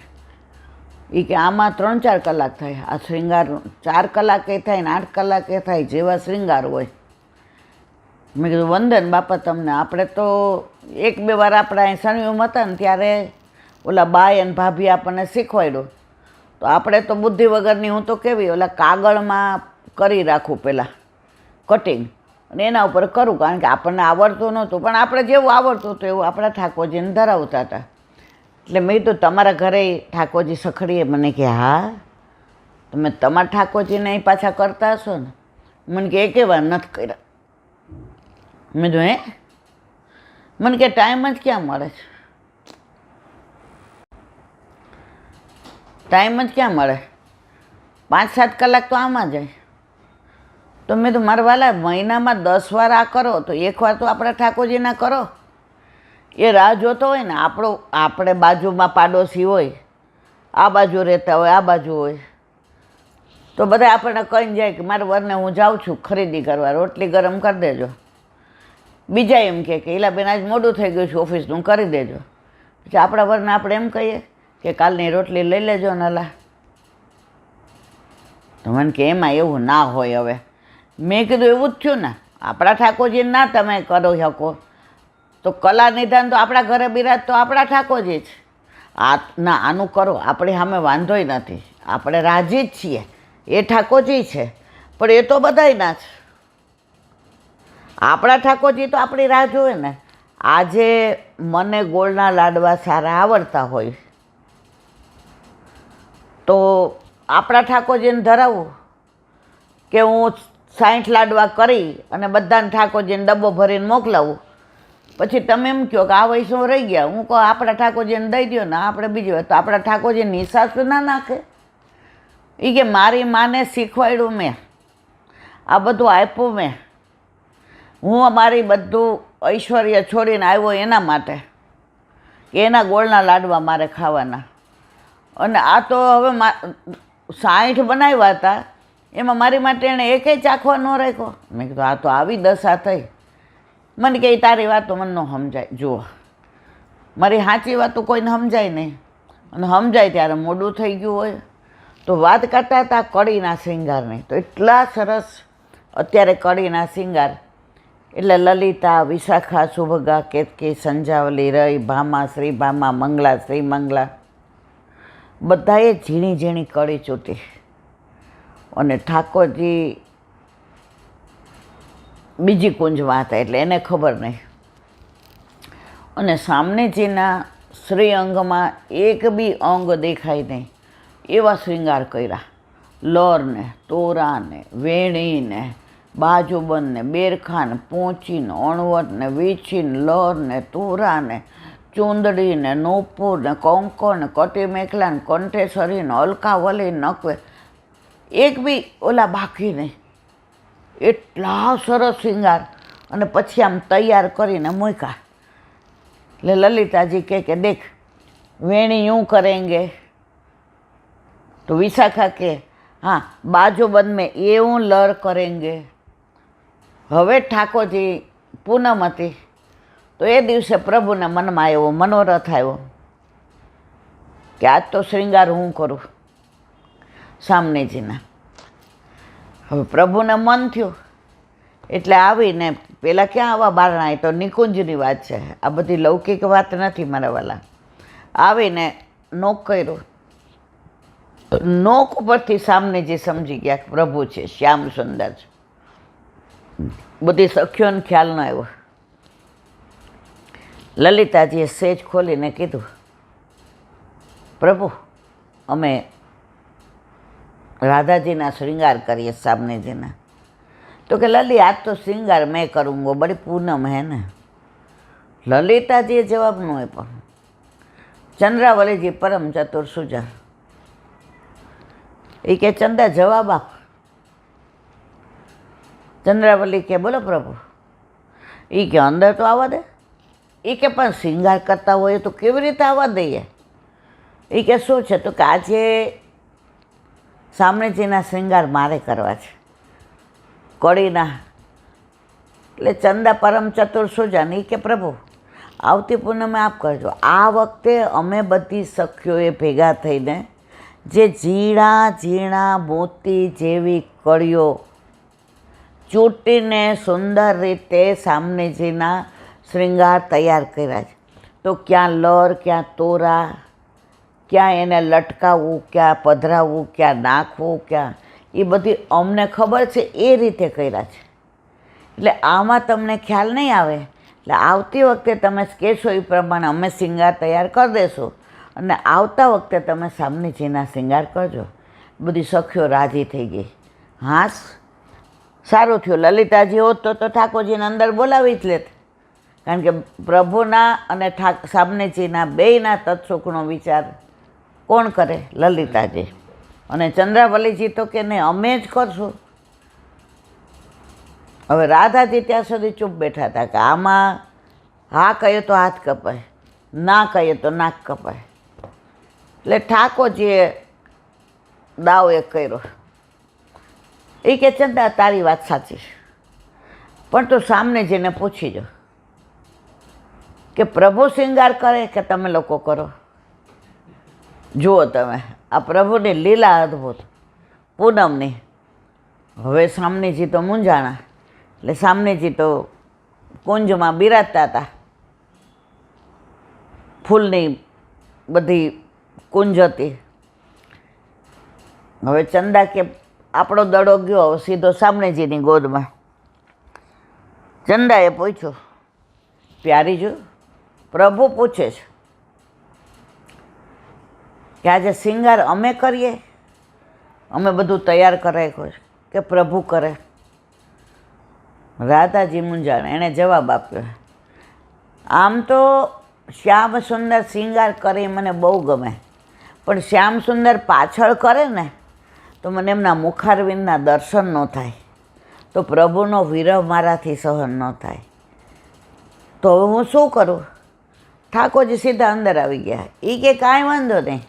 એ કે આમાં 3-4 કલાક થાય આ શૃંગાર, 4 કલાકે થાય ને 8 કલાકે થાય, જેવા શૃંગાર હોય. મેં કીધું વંદન બાપા તમને. આપણે તો 1-2 વાર આપણા અહીં સણિયુંમાં હતા ને ત્યારે ઓલા બાય અને ભાભી આપણને શીખવાડ્યું. તો આપણે તો બુદ્ધિ વગરની, હું તો કેવી ઓલા કાગળમાં કરી રાખું પહેલાં કટિંગ, અને એના ઉપર કરું, કારણ કે આપણને આવડતું નહોતું. પણ આપણે જેવું આવડતું હતું એવું આપણા ઠાકોરજીને ધરાવતા હતા. એટલે મેં તો તમારા ઘરે ઠાકોરજી સખડીએ? મને કે હા. તમે તમારા ઠાકોરજીને અહીં પાછા કરતા હશો ને? મને કે એકે વાર નથી કર્યા. મેં તો હે? મને કે ટાઈમ જ ક્યાં મળે છે, ટાઈમ જ ક્યાં મળે, 5-7 કલાક તો આમાં જાય. તો મેં તો મારા વાલા મહિનામાં 10 વાર આ કરો તો 1 વાર તો આપણા ઠાકોરજીના કરો. એ રાહ જોતો હોય ને. આપણે બાજુમાં પાડોશી હોય, આ બાજુ રહેતા હોય, આ બાજુ હોય, તો બધા આપણને કહીને જાય કે મારા વરને હું જાઉં છું ખરીદી કરવા, રોટલી ગરમ કરી દેજો. બીજા એમ કે એલા બેન આજ મોડું થઈ ગયું છે ઓફિસનું, કરી દેજો. પછી આપણા વરને આપણે એમ કહીએ કે કાલની રોટલી લઈ લેજો નલા. તો મને કે એમાં એવું ના હોય. હવે મેં કીધું એવું જ થયું ને, આપણા ઠાકોરજીને ના તમે કરો શકો તો કલા નિધાન તો આપણા ઘરે બિરાજ તો આપણા ઠાકોરજી જ. ના આનું કરો, આપણે સામે વાંધોય નથી, આપણે રાજી જ છીએ, એ ઠાકોરજી છે. પણ એ તો બધાય ના છે. આપણા ઠાકોરજી તો આપણી રાહ જોવે ને. આજે મને ગોળના લાડવા સારા આવડતા હોય તો આપણા ઠાકોરજીને ધરાવવું કે હું 60 લાડવા કરી અને બધાને ઠાકોરજીને ડબ્બો ભરીને મોકલાવું? પછી તમે એમ કહો કે આ વૈષ્ણવ રહી ગયા, હું કહું આપણા ઠાકોરજીને દઈ દો ને આપણે બીજી વાત. તો આપણા ઠાકોરજી નિશાસ ના નાખે? એ કે મારી માને શીખવાડ્યું મેં, આ બધું આપ્યું મેં, હું અમારી બધું ઐશ્વર્ય છોડીને આવ્યો એના માટે કે એના ગોળના લાડવા મારે ખાવાના, અને આ તો હવે 60 બનાવ્યા હતા, એમાં મારી માટે એણે એકેય ચાખવા ન રાખ્યો. મેં કીધું આ તો આવી દશા થઈ. મને કહે તારી વાતો મને ન સમજાય. જુઓ, મારી સાચી વાતો કોઈને સમજાય નહીં, અને સમજાય ત્યારે મોડું થઈ ગયું હોય. તો વાત કરતા હતા કળીના શૃંગારની, તો એટલા સરસ અત્યારે કળીના શૃંગાર એટલે લલિતા, વિશાખા, સુભગા, કેતકી, સંજાવલી, રઈ, ભામા, શ્રી ભામા, મંગલા, શ્રી મંગલા, બધાએ ઝીણી ઝીણી કળી ચૂંટી. અને ઠાકોરજી બીજી કુંજમાં હતા એટલે એને ખબર નહીં. અને સામનેજીના શ્રી અંગમાં એક બી અંગ દેખાય નહીં એવા શૃંગાર કર્યા. લરને, તોરાને, વેણીને, બાજુબંધને, બેરખાને, પોંચીને, અણવટને, વીછીને, લરને, તોરાને, ચૂંદડીને, નૂપુરને, કંકોને, કટી મેખલાને, કંઠેશ્વરીને, અલકાવલીને, નકવે, એક બી ઓલા બાકી નહીં. એટલા સરસ શૃંગાર. અને પછી આમ તૈયાર કરીને મૂક્યા. એટલે લલિતાજી કે દેખ વેણી यूँ करेंगे, तो विशाखा के हाँ बाजूबंद में એવું લર કરેંગે. હવે ઠાકોરજી પૂનમ હતી તો એ દિવસે પ્રભુના મનમાં આવ્યો, મનોરથ આવ્યો કે આજ તો શૃંગાર હું કરું સામનેજીના. હવે પ્રભુને મન થયું એટલે આવીને, પેલા ક્યાં આવા બારણા, એ તો નિકુંજની વાત છે, આ બધી લૌકિક વાત નથી મારા વાલા. આવીને નોક કર્યું. નોક ઉપરથી સામનેજી સમજી ગયા કે પ્રભુ છે, શ્યામ સુંદર છે. બધી સખીઓને ખ્યાલ ન આવ્યો. લલિતાજીએ સેજ ખોલીને કીધું, પ્રભુ અમે રાધાજીના શૃંગાર કરીએ સામનેજીના. તો કે લલી આજ તો શ્રृंगार मैं करूँगा, बड़ी पूनम है ना. ललिताजीए जवाब न आप्यो. चंद्रावलीजी परम चतुर सुजा એ કે ચંદા જવાબ આપ. ચંદ્રાવલી કે બોલો પ્રભુ. એ કે અંદર તો આવવા દે. એ કે પણ શૃંગાર કરતા હોય તો કેવી રીતે આવવા દઈએ. એ કે શું છે, તો કે આજે સામનેજીના શૃંગાર મારે કરવા છે, કળીના. એટલે ચંદા પરમ ચતુર સુજાન એ કે પ્રભુ આવતી પૂનમે આપ કરજો. આ વખતે અમે બધી સખીઓએ ભેગા થઈને જે ઝીણા ઝીણા મોતી જેવી કળીઓ ચૂંટીને સુંદર રીતે સામનેજીના શૃંગાર તૈયાર કર્યા છે. તો ક્યાં લર, ક્યાં તોરા, ક્યાં એને લટકાવવું, ક્યાં પધરાવવું, ક્યાં નાખવું, ક્યાં, એ બધી અમને ખબર છે એ રીતે કર્યા છે. એટલે આમાં તમને ખ્યાલ નહીં આવે. એટલે આવતી વખતે તમે કહેશો એ પ્રમાણે અમે શૃંગાર તૈયાર કરી દઈશું, અને આવતા વખતે તમે સામનેજીના શૃંગાર કરજો. બધી સખીઓ રાજી થઈ ગઈ. હાસ સારું થયું. લલિતાજી હોત તો ઠાકોરજીને અંદર બોલાવી જ લેત, કારણ કે પ્રભુના અને સામનેજીના બેયના તત્સુખનો વિચાર કોણ કરે? લલિતાજી. અને ચંદ્રાવલીજી તો કે નહીં અમે જ કરશું. હવે રાધાજી ત્યાં સુધી ચૂપ બેઠા હતા કે આમાં હા કહીએ તો હાથ કપાય, ના કહીએ તો નાક કપાય. એટલે ઠાકોરજીએ દાવ એક કર્યો. એ કે ચંદા તારી વાત સાચી છે, પણ તું સામનેજીને પૂછી જો કે પ્રભુ શૃંગાર કરે કે તમે લોકો કરો. જુઓ તમે આ પ્રભુની લીલા અદ્ભુત પૂનમની. હવે સામનેજી તો મૂંઝાણા. એટલે સામનેજી તો કુંજમાં બિરાજતા હતા. ફૂલની બધી કુંજ હતી. હવે ચંદા કે આપણો દડો ગયો, હવે સીધો સામનેજીની ગોદમાં. ચંદાએ પૂછ્યું, પ્યારીજો પ્રભુ પૂછે છે કે આજે શૃંગાર અમે કરીએ, અમે બધું તૈયાર કરાવ્યું છે કે પ્રભુ કરે? રાધાજી મૂંઝાણ. એણે જવાબ આપ્યો, આમ તો શ્યામ સુંદર શૃંગાર કરે મને બહુ ગમે, પણ શ્યામ સુંદર પાછળ કરે ને તો મને એમના મુખારવિંદના દર્શન ન થાય. તો પ્રભુનો વિરહ મારાથી સહન ન થાય. તો હવે હું શું કરું? ઠાકોરજી સીધા અંદર આવી ગયા. એ કે કાંઈ વાંધો નહીં,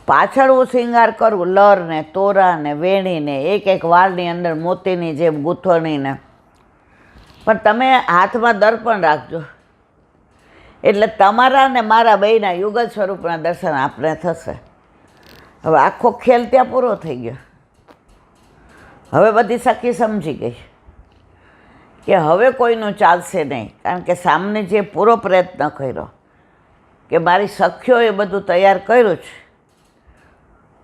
પાછળ હું શૃંગાર કરું, લર ને તોરા ને વેણીને એક એક વાળની અંદર મોતીની જેમ ગૂંથણીને, પણ તમે હાથમાં દર્પણ રાખજો, એટલે તમારા ને મારા બેયના યુગલ સ્વરૂપના દર્શન આપણે થશે. હવે આખો ખેલ ત્યાં પૂરો થઈ ગયો. હવે બધી સખી સમજી ગઈ કે હવે કોઈનું ચાલશે નહીં, કારણ કે સામને જે પૂરો પ્રયત્ન કર્યો કે મારી સખીઓએ બધું તૈયાર કર્યું છે,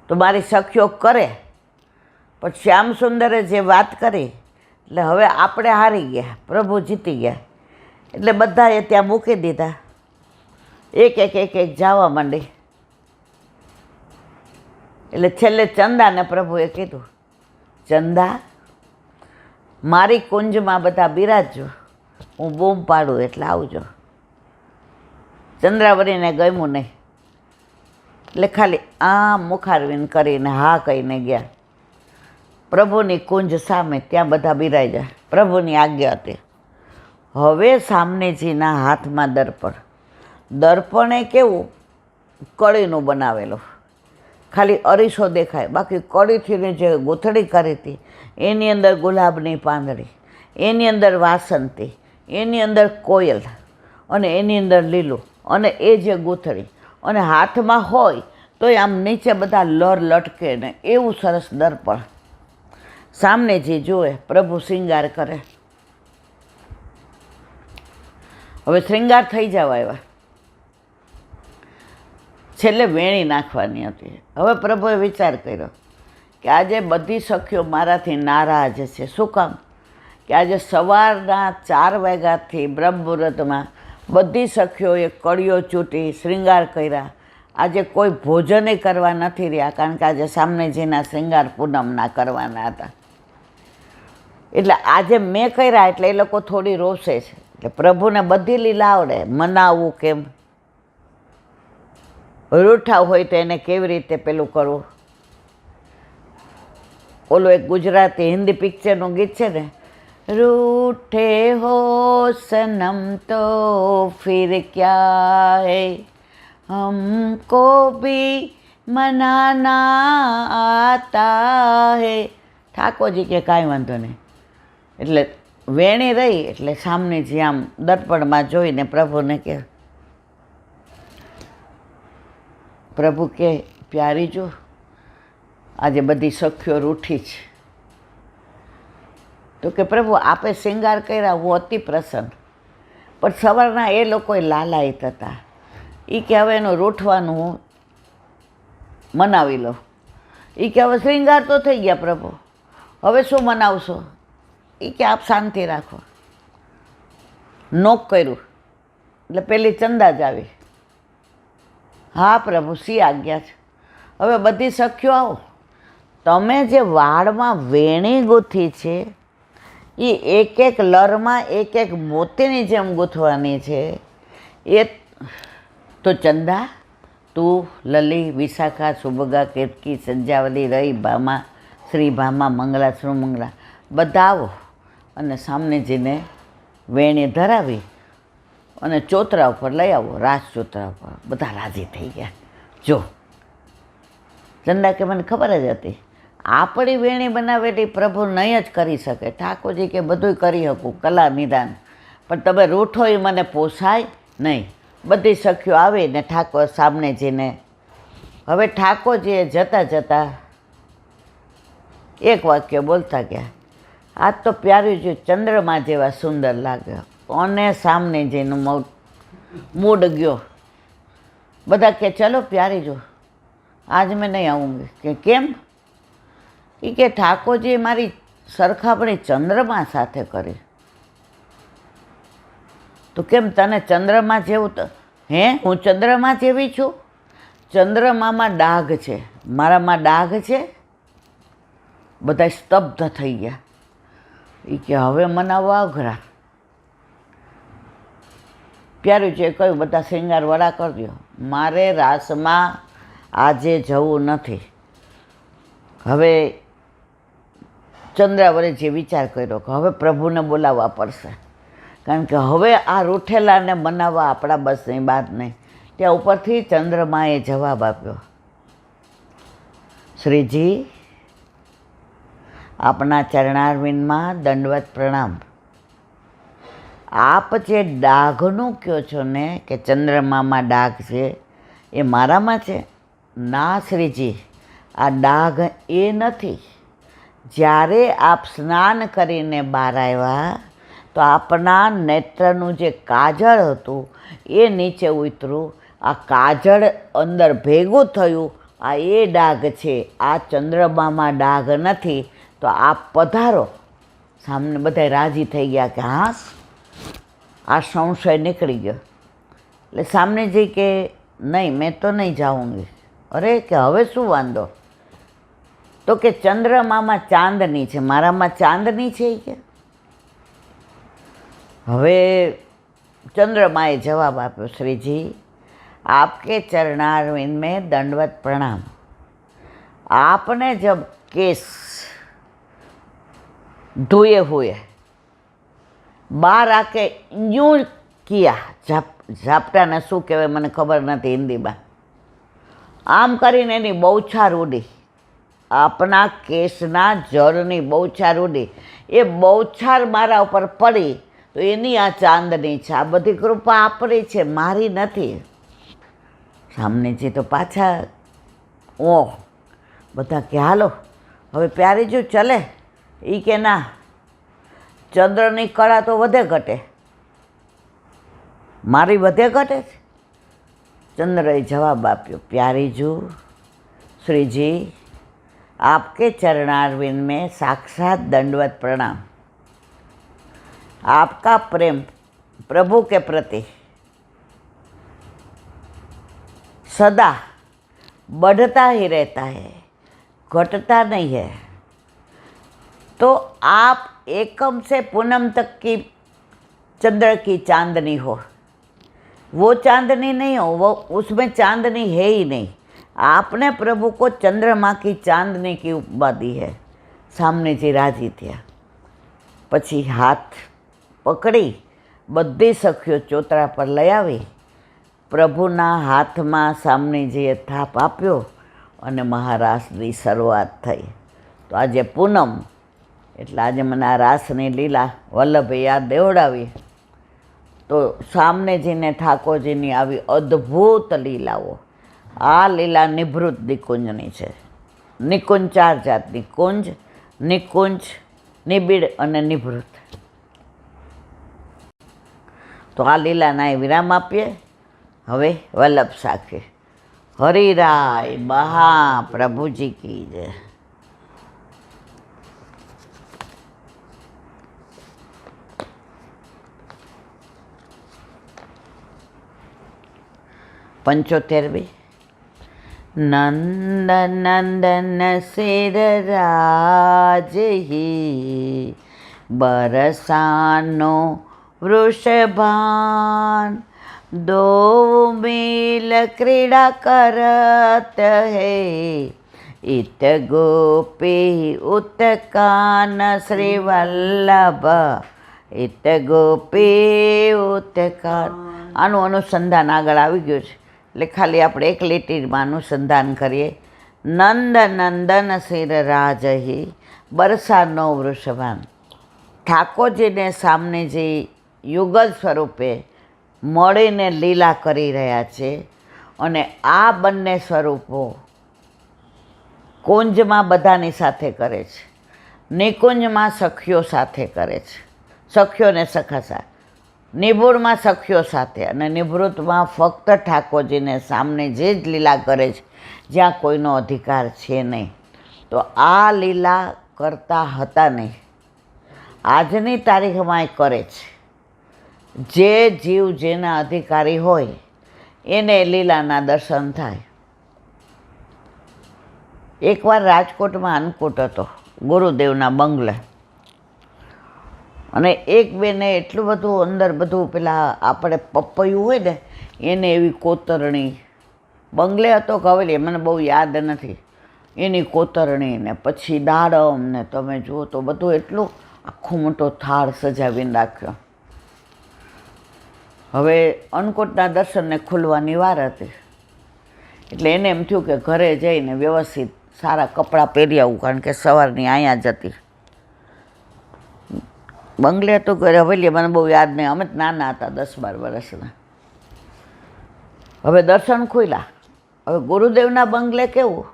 તો મારી સખીઓ કરે. પણ શ્યામ સુંદરે જે વાત કરી એટલે હવે આપણે હારી ગયા, પ્રભુ જીતી ગયા. એટલે બધાએ ત્યાં મૂકી દીધા, એક એક એક એક જવા માંડી. એટલે છેલ્લે ચંદાને પ્રભુએ કીધું, ચંદા, મારી કુંજમાં બધા બિરાજજો, હું બૂમ પાડું એટલે આવજો. ચંદ્રાવરીને ગમ્યું નહીં, એટલે ખાલી મુખારવીન કરીને હા કહીને ગયા. પ્રભુની કુંજ સામે ત્યાં બધા બિરાઈ જાય, પ્રભુની આજ્ઞા હતી. હવે સામનેજીના હાથમાં દર્પણ. દર્પણે કેવું કળીનું બનાવેલું, ખાલી અરીસો દેખાય, બાકી કળીથી જે ગૂંથણી કરી હતી એની અંદર ગુલાબની પાંદડી, એની અંદર વાસંતી, એની અંદર કોયલ, અને એની અંદર લીલું, અને એ જે ગૂંથણી, અને હાથમાં હોય તો આમ નીચે બધા લર લટકે ને એવું સરસ દર્પણ. સામને જે જુએ, પ્રભુ શૃંગાર કરે. હવે શૃંગાર થઈ જવા આવ્યા, છેલ્લે વેણી નાખવાની હતી. હવે પ્રભુએ વિચાર કર્યો કે આજે બધી સખીઓ મારાથી નારાજ છે. શું કામ? કે આજે સવારના 4 વાગ્યાથી બ્રહ્મ મુહૂર્તમાં બધી સખીઓએ કળીઓ ચૂંટી, શૃંગાર કર્યા. આજે કોઈ ભોજને કરવા નથી રહ્યા, કારણ કે આજે સામનેજીના શૃંગાર પૂનમના કરવાના હતા. એટલે આજે મેં કર્યા એટલે એ લોકો થોડી રોષે છે. એટલે પ્રભુને બધી લીલા આવડે, મનાવવું કેમ, રૂઠા હોય તો એને કેવી રીતે પેલું કરવું. ઓલું એક ગુજરાતી હિન્દી પિક્ચરનું ગીત છે ને, રૂઠે હો સનમ તો ફિર ક્યા હૈ, હમકો ભી મનાના આતા હૈ. ઠાકોરજી કે કાંઈ વાંધો નહીં. એટલે વેણી રહી એટલે સામનેજી આમ દર્પણમાં જોઈને પ્રભુને કહે, પ્રભુ કે પ્યારી જો, આજે બધી સખીઓ રૂઠી છે. તો કે પ્રભુ આપે શૃંગાર કર્યા, હું અતિ પ્રસન્ન, પણ સવારના એ લોકોએ લાલાયિત હતા. એ કે હવે એનું રૂઠવાનું હું મનાવી લઉં. એ કે હવે શૃંગાર તો થઈ ગયા પ્રભુ, હવે શું મનાવશો? એ કે આપ શાંતિ રાખો. નોક કર્યું એટલે પેલી ચંદા જ આવી. હા પ્રભુ, સી આજ્ઞા છે. હવે બધી સખીઓ આવો, તમે જે વાળમાં વેણી ગૂંથી છે એ એક એક લરમાં એક એક મોતીની જેમ ગૂંથવાની છે. એ તો ચંદા, તું, લલી, વિશાખા, સુભગા, કેતકી, સંજ્યાવલી, રઈ, ભામા, શ્રી ભામા, મંગલા, શ્રુમંગલા બધા આવો અને સામનેજીને વેણી ધરાવી અને ચોતરા ઉપર લઈ આવો, રાસ ચોતરા ઉપર. બધા રાજી થઈ ગયા. જો ચંદા કે મને ખબર જ હતી, આપણી વેણી બનાવેલી પ્રભુ નહીં જ કરી શકે. ઠાકોરજી કે બધુંય કરી શકું, કલા નિદાન, પણ તમે રૂઠો એ મને પોસાય નહીં. બધી સખીઓ આવીને ઠાકોર સામનેજીને, હવે ઠાકોરજીએ જતાં જતાં એક વાક્ય બોલતા ગયા, આજ તો પ્યારીજી ચંદ્રમા જેવા સુંદર લાગ્યો. અને સામનેજીનું મૂડ ગયો. બધા કે ચલો પ્યારી જો, આજ મેં નહીં આવું. કે કેમ? એ કે ઠાકોરજીએ મારી સરખામણી ચંદ્રમા સાથે કરી. તો કેમ તને ચંદ્રમા જેવું? તો હે, હું ચંદ્રમા જેવી છું? ચંદ્રમામાં ડાઘ છે, મારામાં ડાઘ છે? બધા સ્તબ્ધ થઈ ગયા. એ કે હવે મનાવવા અઘરા. પ્યારીજીએ કહ્યું, બધા શૃંગાર વડા કરી દો, મારે રાસમાં આજે જવું નથી. હવે ચંદ્રાવરેજીએ વિચાર કર્યો કે હવે પ્રભુને બોલાવવા પડશે, કારણ કે હવે આ રૂઠેલાને મનાવવા આપણા બસની વાત નહીં. ત્યાં ઉપરથી ચંદ્રમાએ જવાબ આપ્યો, શ્રીજી, આપના ચરણારવિંદમાં દંડવત પ્રણામ. આપ જે ડાઘનું કહો છો ને કે ચંદ્રમામાં ડાઘ છે, એ મારામાં છે? ના શ્રીજી, આ ડાઘ એ નથી. જ્યારે આપ સ્નાન કરીને બહાર આવ્યા તો આપના નેત્રનું જે કાજળ હતું એ નીચે ઉતર્યું, આ કાજળ અંદર ભેગું થયું, આ એ ડાઘ છે, આ ચંદ્રમામાં ડાઘ નથી. તો આપ પધારો. સામને બધા રાજી થઈ ગયા કે હા, આ સંશય નીકળી ગયો. એટલે સામનેજી કે નહીં, મેં તો નહીં જાઉંગી. અરે કે હવે શું વાંધો? તો કે ચંદ્રમામાં ચાંદની છે, મારામાં ચાંદની છે કે. હવે ચંદ્રમાએ જવાબ આપ્યો, શ્રીજી, आपके चरणारविंद में दंडवत प्रणाम. आपने जब केस धोए हुए बाहर आके यूं किया, ઝાપટા ને શું કહેવાય મને ખબર નથી હિન્દીમાં, આમ કરીને એની બૌછાર ઉડી, આપના કેસના જળની બૌછાર ઉડી, એ બૌછાર મારા ઉપર પડી તો એની આ ચાંદની છે. આ બધી કૃપા આપણી છે, મારી નથી. સામનેજી તો પાછા ઓહ, બધા કે હાલો હવે પ્યારીજુ ચલે. એ કે ના, ચંદ્રની કળા તો વધે ઘટે, મારી વધે ઘટે છે. ચંદ્રએ જવાબ આપ્યો, प्यारीजू श्रीजी, आपके चरणारविंद में साक्षात दंडवत प्रणाम. आपका प्रेम प्रभु के प्रति सदा बढ़ता ही रहता है, घटता नहीं है. तो आप एकम से पूनम तक की चंद्र की चांदनी हो, वो चांदनी नहीं हो, वो उसमें चांदनी है ही नहीं. आपने प्रभु को चंद्रमा की चांदनी की उपमा दी है. सामने जी राजी थया. પછી હાથ પકડી બધી સખીઓ ચોતરા પર લઈ આવી, પ્રભુના હાથમાં સામનેજીએ થાપ આપ્યો અને મહારાસની શરૂઆત થઈ. તો આજે પૂનમ એટલે આજે મને આ રાસની લીલા વલ્લભે યાદ દેવડાવી. તો સામનેજીને ઠાકોરજીની આવી અદ્ભુત લીલાઓ, આ લીલા નિભૃત નિકુંજની છે. નિકુંજ 4 જાતની, કુંજ, નિકુંજ, નિબિડ અને નિભૃત. તો આ લીલાના વિરામ આપીએ. હવે વલ્લભ સાખી. હરિરાય મહા પ્રભુજી કી જય. पंचोतेरवी. नंद नंदन सिर राज ही बरसानो वृषभान, दो मील क्रीड़ा करत है, इत गोपी उत्कान श्री वल्लभ, इत गोपी उत्कान. આનું અનુસંધાન આગળ આવી ગયું છે, એટલે ખાલી આપણે એક લીટીમાં અનુસંધાન કરીએ. નંદ નંદન શિર રાજહી બરસાનો વૃષભાન. ઠાકોરજીને સામને જે યુગલ સ્વરૂપે મળીને લીલા કરી રહ્યા છે, અને આ બંને સ્વરૂપો કુંજમાં બધાની સાથે કરે છે, નિકુંજમાં સખીઓ સાથે કરે છે, સખીઓને સખા સાથે, નિભૃતમાં સખીઓ સાથે, અને નિભૃતમાં ફક્ત ઠાકોરજીને સામને જે જ લીલા કરે છે જ્યાં કોઈનો અધિકાર છે નહીં. તો આ લીલા કરતા હતા નહીં, આજની તારીખમાં કરે છે. જે જીવ જેના અધિકારી હોય એને લીલાના દર્શન થાય. એકવાર રાજકોટમાં અન્નકૂટ હતો, ગુરુદેવના બંગલે, અને એક બેને એટલું બધું અંદર બધું પેલા આપણે પપૈયું હોય ને એને એવી કોતરણી બંગલે હતો કે હવેલી, મને બહુ યાદ નથી, એની કોતરણી ને પછી દાડમ ને તમે જુઓ તો બધું એટલું આખો મોટો થાળ સજાવીને રાખ્યો. હવે અન્નકૂટના દર્શનને ખુલવાની વાર હતી એટલે એને એમ થયું કે ઘરે જઈને વ્યવસ્થિત સારા કપડાં પહેરી આવું, કારણ કે સવારની અહીંયા જ હતી. બંગલે હતું કે હવેલી મને બહુ યાદ નહીં, અમે જ નાના હતા 10-12 વર્ષના. હવે દર્શન ખુલ્યા. હવે ગુરુદેવના બંગલે કેવું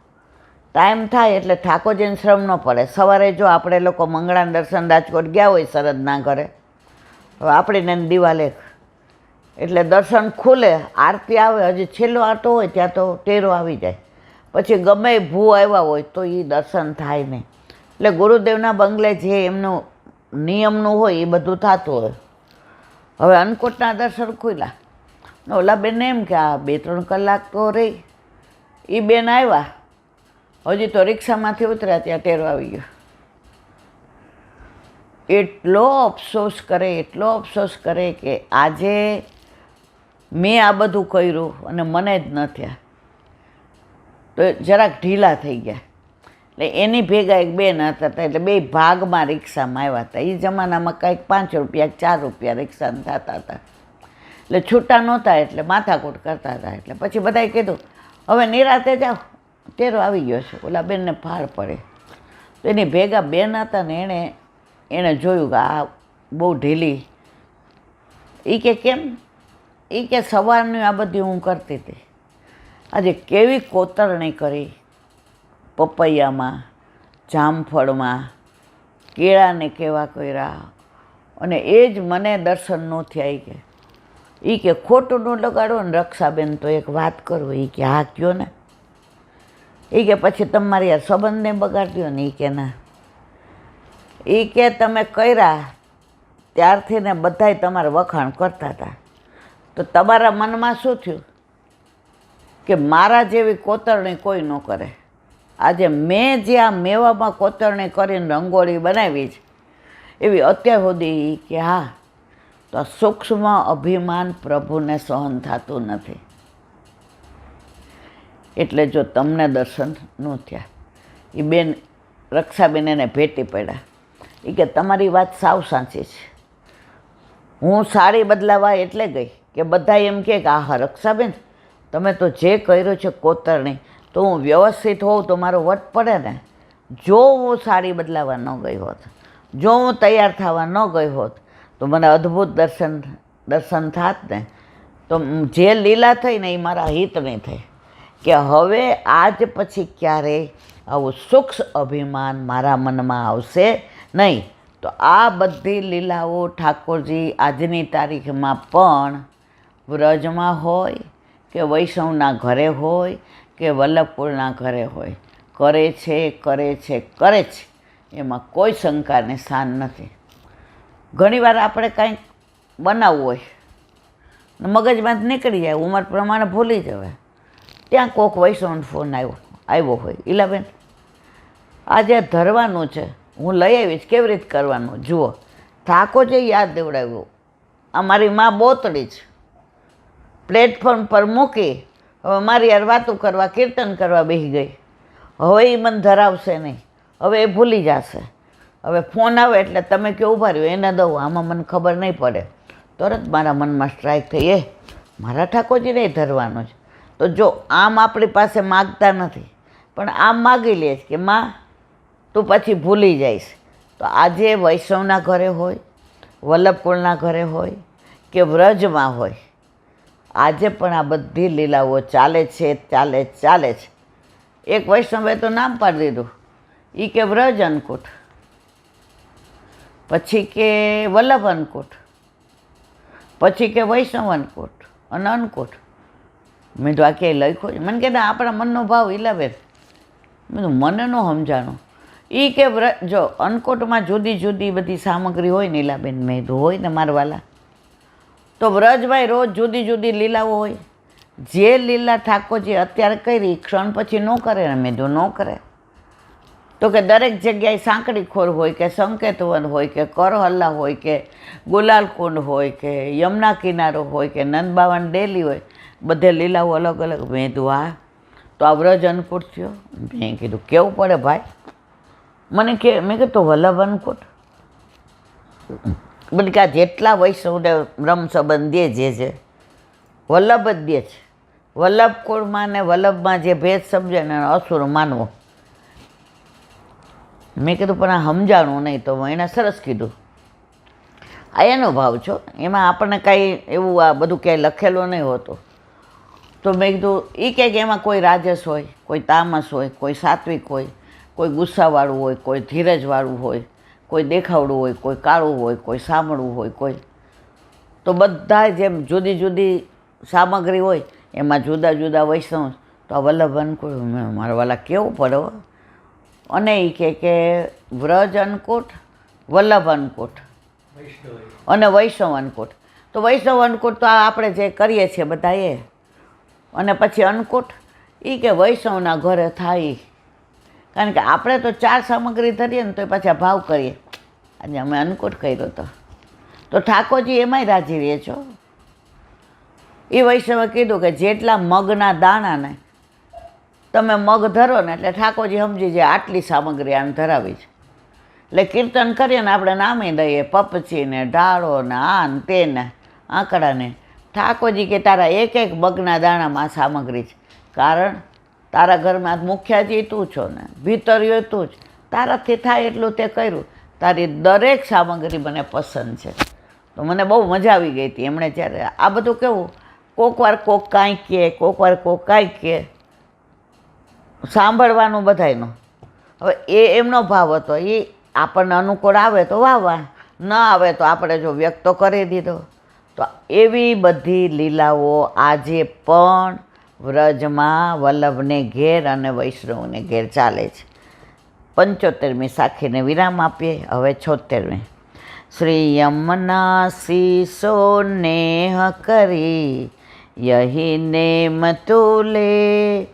ટાઈમ થાય એટલે ઠાકોરજીને શ્રમ ન પડે. સવારે જો આપણે લોકો મંગળાના દર્શન રાજકોટ ગયા હોય શરદના ઘરે, હવે આપણીને દિવાલે એટલે દર્શન ખુલે, આરતી આવે, હજી છેલ્લો આટો હોય ત્યાં તો ટેરો આવી જાય, પછી ગમે ભૂ આવ્યા હોય તો એ દર્શન થાય નહીં. એટલે ગુરુદેવના બંગલે જે એમનું નિયમનું હોય એ બધું થતું હોય. હવે અન્નકૂટના દર્શન ખુલ્યા. ઓલા બેન એમ કે આ 2-3 કલાક તો રહી. એ બેન આવ્યા, હજી તો રિક્ષામાંથી ઉતર્યા ત્યાં ટેરો આવી ગયો. એટલો અફસોસ કરે કે આજે મેં આ બધું કર્યું અને મને જ ન થયા, તો જરાક ઢીલા થઈ ગયા. એટલે એની ભેગા એક બેન હતા એટલે 2 ભાગમાં રિક્ષામાં આવ્યા હતા. એ જમાનામાં કંઈક 5 રૂપિયા 4 રૂપિયા રિક્ષાને થતા હતા, એટલે છૂટા નહોતા એટલે માથાકૂટ કરતા હતા. એટલે પછી બધાએ કીધું હવે નિરાતે જાઓ, ટેરો આવી ગયો છે. ઓલા બેનને ફાળ પડે. તો એની ભેગા બેન હતા ને એણે જોયું કે આ બહુ ઢીલી. એ કે કેમ? એ કે સવારની આ બધી હું કરતી હતી, આજે કેવી કોતરણી કરી, પપૈયામાં, જામફળમાં, કેળાને કેવા કર્યા, અને એ જ મને દર્શન ન થયા. એ કે ખોટું ન લગાડો ને રક્ષાબેન, તો એક વાત કરું. એ કે હા કયો ને. એ કે પછી તમારી આ સંબંધને બગાડ્યો ને? એ કે ના. એ કે તમે કર્યા ત્યારથી ને બધાય તમારા વખાણ કરતા હતા, તો તમારા મનમાં શું થયું કે મારા જેવી કોતરણી કોઈ ન કરે? આજે મેં જે આ મેવામાં કોતરણી કરીને રંગોળી બનાવી છે એવી અત્યાર સુધી. કે હા, તો સૂક્ષ્મ અભિમાન પ્રભુને સહન થતું નથી. એટલે જો તમને દર્શન ન થયા, એ બેન રક્ષાબેન એને ભેટી પડ્યા. એ કે તમારી વાત સાવ સાચી છે. હું સાડી બદલાવા એટલે ગઈ કે બધા એમ કે આ રક્ષાબેન તમે તો જે કર્યું છે કોતરણી, તો હું વ્યવસ્થિત હોઉં તો મારો વટ પડે ને. જો હું સાડી બદલાવા ન ગઈ હોત, જો હું તૈયાર થવા ન ગઈ હોત, તો મને અદ્ભુત દર્શન થાત ને. તો જે લીલા થઈ ને એ મારા હિતની થઈ. કે હવે આજ પછી ક્યારેય આવું સૂક્ષ્મ અભિમાન મારા મનમાં આવશે નહીં. તો આ બધી લીલાઓ ઠાકોરજી આજની તારીખમાં પણ વ્રજમાં હોય કે વૈષ્ણવના ઘરે હોય કે વલ્લભપુરના ઘરે હોય, કરે છે. એમાં કોઈ શંકાને સ્થાન નથી. ઘણીવાર આપણે કાંઈક બનાવવું હોય ને મગજમાં જ નીકળી જાય, ઉંમર પ્રમાણે ભૂલી જવાય. ત્યાં કોઈક વૈષ્ણવનો ફોન આવ્યો હોય, ઈલાબેન આજે ધરવાનું છે, હું લઈ આવીશ, કેવી રીતે કરવાનું જુઓ. ઠાકોરજી યાદ દેવડાવ્યું. અમારી માં બોતડી જ પ્લેટફોર્મ પર મૂકી હવે મારી યાર વાતું કરવા, કીર્તન કરવા બેસી ગઈ. હવે એ મને ધરાવશે નહીં, હવે એ ભૂલી જશે. હવે ફોન આવે એટલે તમે કે ઊભા રહ્યો, એને દઉં, આમાં મને ખબર નહીં પડે. તરત મારા મનમાં સ્ટ્રાઇક થઈ, મારા ઠાકોરજીને ધરવાનું છે. તો જો આમ આપણી પાસે માગતા નથી, પણ આમ માગી લે છે કે માં તું પછી ભૂલી જઈશ. તો આજે વૈષ્ણવના ઘરે હોય, વલ્લભકુળના ઘરે હોય કે વ્રજમાં હોય, આજે પણ આ બધી લીલાઓ ચાલે છે. એક વૈષ્ણવે તો નામ પાડી દીધું, એ કે વ્રજ અન્નકૂટ, પછી કે વલ્લભ અન્નકૂટ, પછી કે વૈષ્ણવ અન્નકૂટ અને અન્નકૂટ. મેં તો આ ક્યાંય લખ્યું છે? મને કે ના, આપણા મનનો ભાવ ઈલાબેન. મેં તો મને ન સમજાણું. એ કે જો અન્નકૂટમાં જુદી જુદી બધી સામગ્રી હોય ને ઈલાબેન, મેં તો હોય ને મારવાલા. તો વ્રજભાઈ રોજ જુદી જુદી લીલાઓ હોય. જે લીલા ઠાકોરજી અત્યારે કરી ક્ષણ પછી ન કરે ને, મેં તો ન કરે. તો કે દરેક જગ્યાએ સાંકડી ખોર હોય કે સંકેતવન હોય કે કરહલ્લા હોય કે ગુલાલકુંડ હોય કે યમુના કિનારો હોય કે નંદબાવન ડેલી હોય, બધે લીલાઓ અલગ અલગ. મેં તો આ તો આ વ્રજ અન્નકૂટ થયો. મેં કીધું કેવું પડે ભાઈ. મેં કીધું વલ્લભ અન્નકૂટ એટલે કે આ જેટલા વૈષ્ણવને બ્રહ્મ સંબંધ દે જે છે વલ્લભ જ દે છે. વલ્લભ કુળમાં ને વલ્લભમાં જે ભેદ સમજે ને અસુર માનવો. મેં કીધું પણ આ સમજાણું નહીં. તો એણે સરસ કીધું આ એનો ભાવ છો, એમાં આપણને કાંઈ એવું આ બધું ક્યાંય લખેલું નહીં હોતું. તો મેં કીધું એ કહે કે એમાં કોઈ રાજસ હોય, કોઈ તામસ હોય, કોઈ સાત્વિક હોય, કોઈ ગુસ્સાવાળું હોય, કોઈ ધીરજવાળું હોય, કોઈ દેખાવડું હોય, કોઈ કાળું હોય, કોઈ સામળું હોય, કોઈ તો બધા જેમ જુદી જુદી સામગ્રી હોય એમાં જુદા જુદા વૈષ્ણવ. તો આ વલ્લભ અન્નકૂટ મારા વાલા કેવું પડે. અને એ કહે કે વ્રજ અન્નકૂટ, વલ્લભ અન્નકૂટ અને વૈષ્ણવ અન્નકૂટ. તો વૈષ્ણવ અન્નકૂટ તો આ આપણે જે કરીએ છીએ બધા એ. અને પછી અન્નકૂટ એ કે વૈષ્ણવના ઘરે થાય. કારણ કે આપણે તો 4 સામગ્રી ધરીએ ને તો પાછા ભાવ કરીએ. આજે અમે અન્નકૂટ કર્યો હતો તો ઠાકોરજી એમાંય રાજી રહે છો. એ વૈષ્ણવે કીધું કે જેટલા મગના દાણાને તમે મગ ધરો ને એટલે ઠાકોરજી સમજી જાય આટલી સામગ્રી આને ધરાવી છે. એટલે કીર્તન કરીએ ને આપણે નામે દઈએ પપચીને ઢાળો ને આન તેને આંકડાને. ઠાકોરજી કે તારા એક એક મગના દાણામાં આ સામગ્રી છે. કારણ તારા ઘરમાં મુખ્યાજી તું છો ને ભીતરીઓ તું જ. તારાથી થાય એટલું તે કર્યું. તારી દરેક સામગ્રી મને પસંદ છે. તો મને બહુ મજા આવી ગઈ હતી. એમણે જ્યારે આ બધું કેવું કોક વાર કોક કાંઈ કહે, કોક વાર કોક કાંઈ કહે, સાંભળવાનું બધાયનું. હવે એમનો ભાવ હતો. એ આપણને અનુકૂળ આવે તો વાહ, ન આવે તો આપણે જો વ્યક્ત તો કરી દીધો. તો એવી બધી લીલાઓ આજે પણ વ્રજમાં વલ્લભને ઘેર અને વૈષ્ણવને ઘેર ચાલે છે. 75મી સાખીને વિરામ આપીએ. હવે 76મી. શ્રી યમના શીશો નેહ કરી યહી નેમ તુલે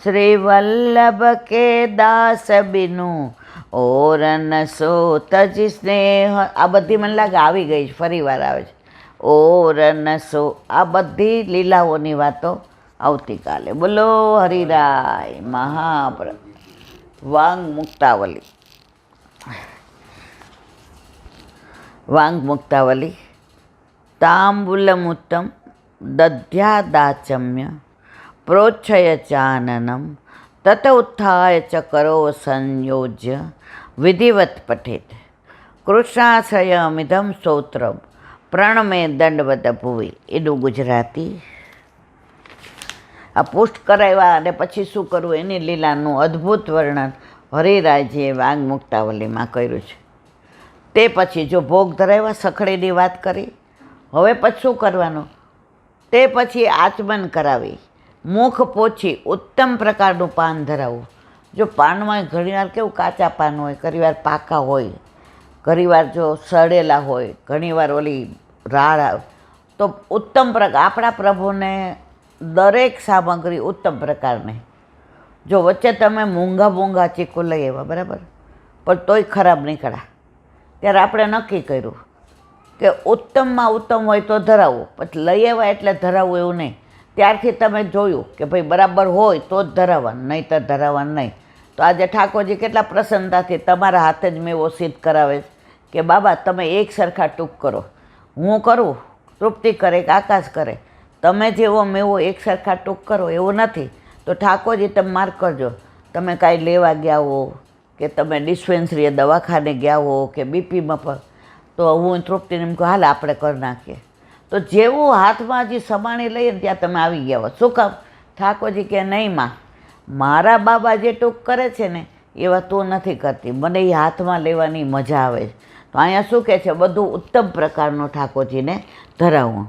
શ્રી વલ્લભ કે દાસ બિનુ ઓરન સો તજ સ્નેહ. આ બધી મને લાગે આવી ગઈ છે, ફરી વાર આવે છે. ઓરન સો. આ બધી લીલાઓની વાતો આવતીકાલે. બોલો હરિરાય મહાપ્રભુ. વાંગ મુક્તાવલી. વાંગ મુક્તાવલી. તાંબુલમુત્તમ દધ્યાદાચમ્ય પ્રોચ્છય ચાનનમ તત ઉત્થાય ચ કરો સંયોજ્ય વિધિવત પઠેત કૃષ્ણાશ્રયમિદમ સ્તોત્રમ પ્રણમે દંડવત ભુવિ. એનું ગુજરાતી. આ પુષ્ટ કરાવ્યા અને પછી શું કરવું એની લીલાનું અદ્ભુત વર્ણન હરિરાયજીએ વાંગ મુક્તાવલીમાં કર્યું છે. તે પછી જો ભોગ ધરાવ્યા સખડીની વાત કરી. હવે પછી શું કરવાનું? તે પછી આચમન કરાવી મુખ પોછી ઉત્તમ પ્રકારનું પાન ધરાવવું. જો પાનમાં ઘણીવાર કેવું કાચા પાન હોય, ઘણીવાર પાકા હોય, ઘણીવાર જો સડેલા હોય, ઘણીવાર ઓલી રાળ. તો ઉત્તમ પ્રકાર આપણા પ્રભુને દરેક સામગ્રી ઉત્તમ પ્રકારની. જો વચ્ચે તમે મૂંઘા ચીકુ લઈ આવ્યા બરાબર, પણ તોય ખરાબ નીકળ્યા. ત્યારે આપણે નક્કી કર્યું કે ઉત્તમમાં ઉત્તમ હોય તો ધરાવવું, પછી લઈ આવ્યા એટલે ધરાવવું એવું નહીં. ત્યારથી તમે જોયું કે ભાઈ બરાબર હોય તો જ ધરાવવાનું, નહીં તો ધરાવવાનું નહીં. તો આજે ઠાકોરજી કેટલા પ્રસન્નતાથી તમારા હાથે જ મેવો સિદ્ધ કરાવે છે કે બાબા તમે એક સરખા ટૂંક કરો. હું કરું તૃપ્તિ કરે કે આકાશ કરે, તમે જેવો મેવો એક સરખા ટૂંક કરો એવું નથી. તો ઠાકોરજી તમે માર્ક કરજો. તમે કાંઈ લેવા ગયા હો કે તમે ડિસ્પેન્સરીએ દવાખાને ગયા હો કે બીપીમાં પર, તો હું તૃપ્તિને એમ કહું હાલ આપણે કરી નાખીએ. તો જેવું હાથમાં હજી સમાણી લઈએ ને ત્યાં તમે આવી ગયા હો. શું કામ? ઠાકોરજી કે નહીં માં, મારા બાબા જે ટૂંક કરે છે ને એવા તું નથી કરતી, મને એ હાથમાં લેવાની મજા આવે છે. તો અહીંયા શું કહે છે? બધું ઉત્તમ પ્રકારનું ઠાકોરજીને ધરાવવું.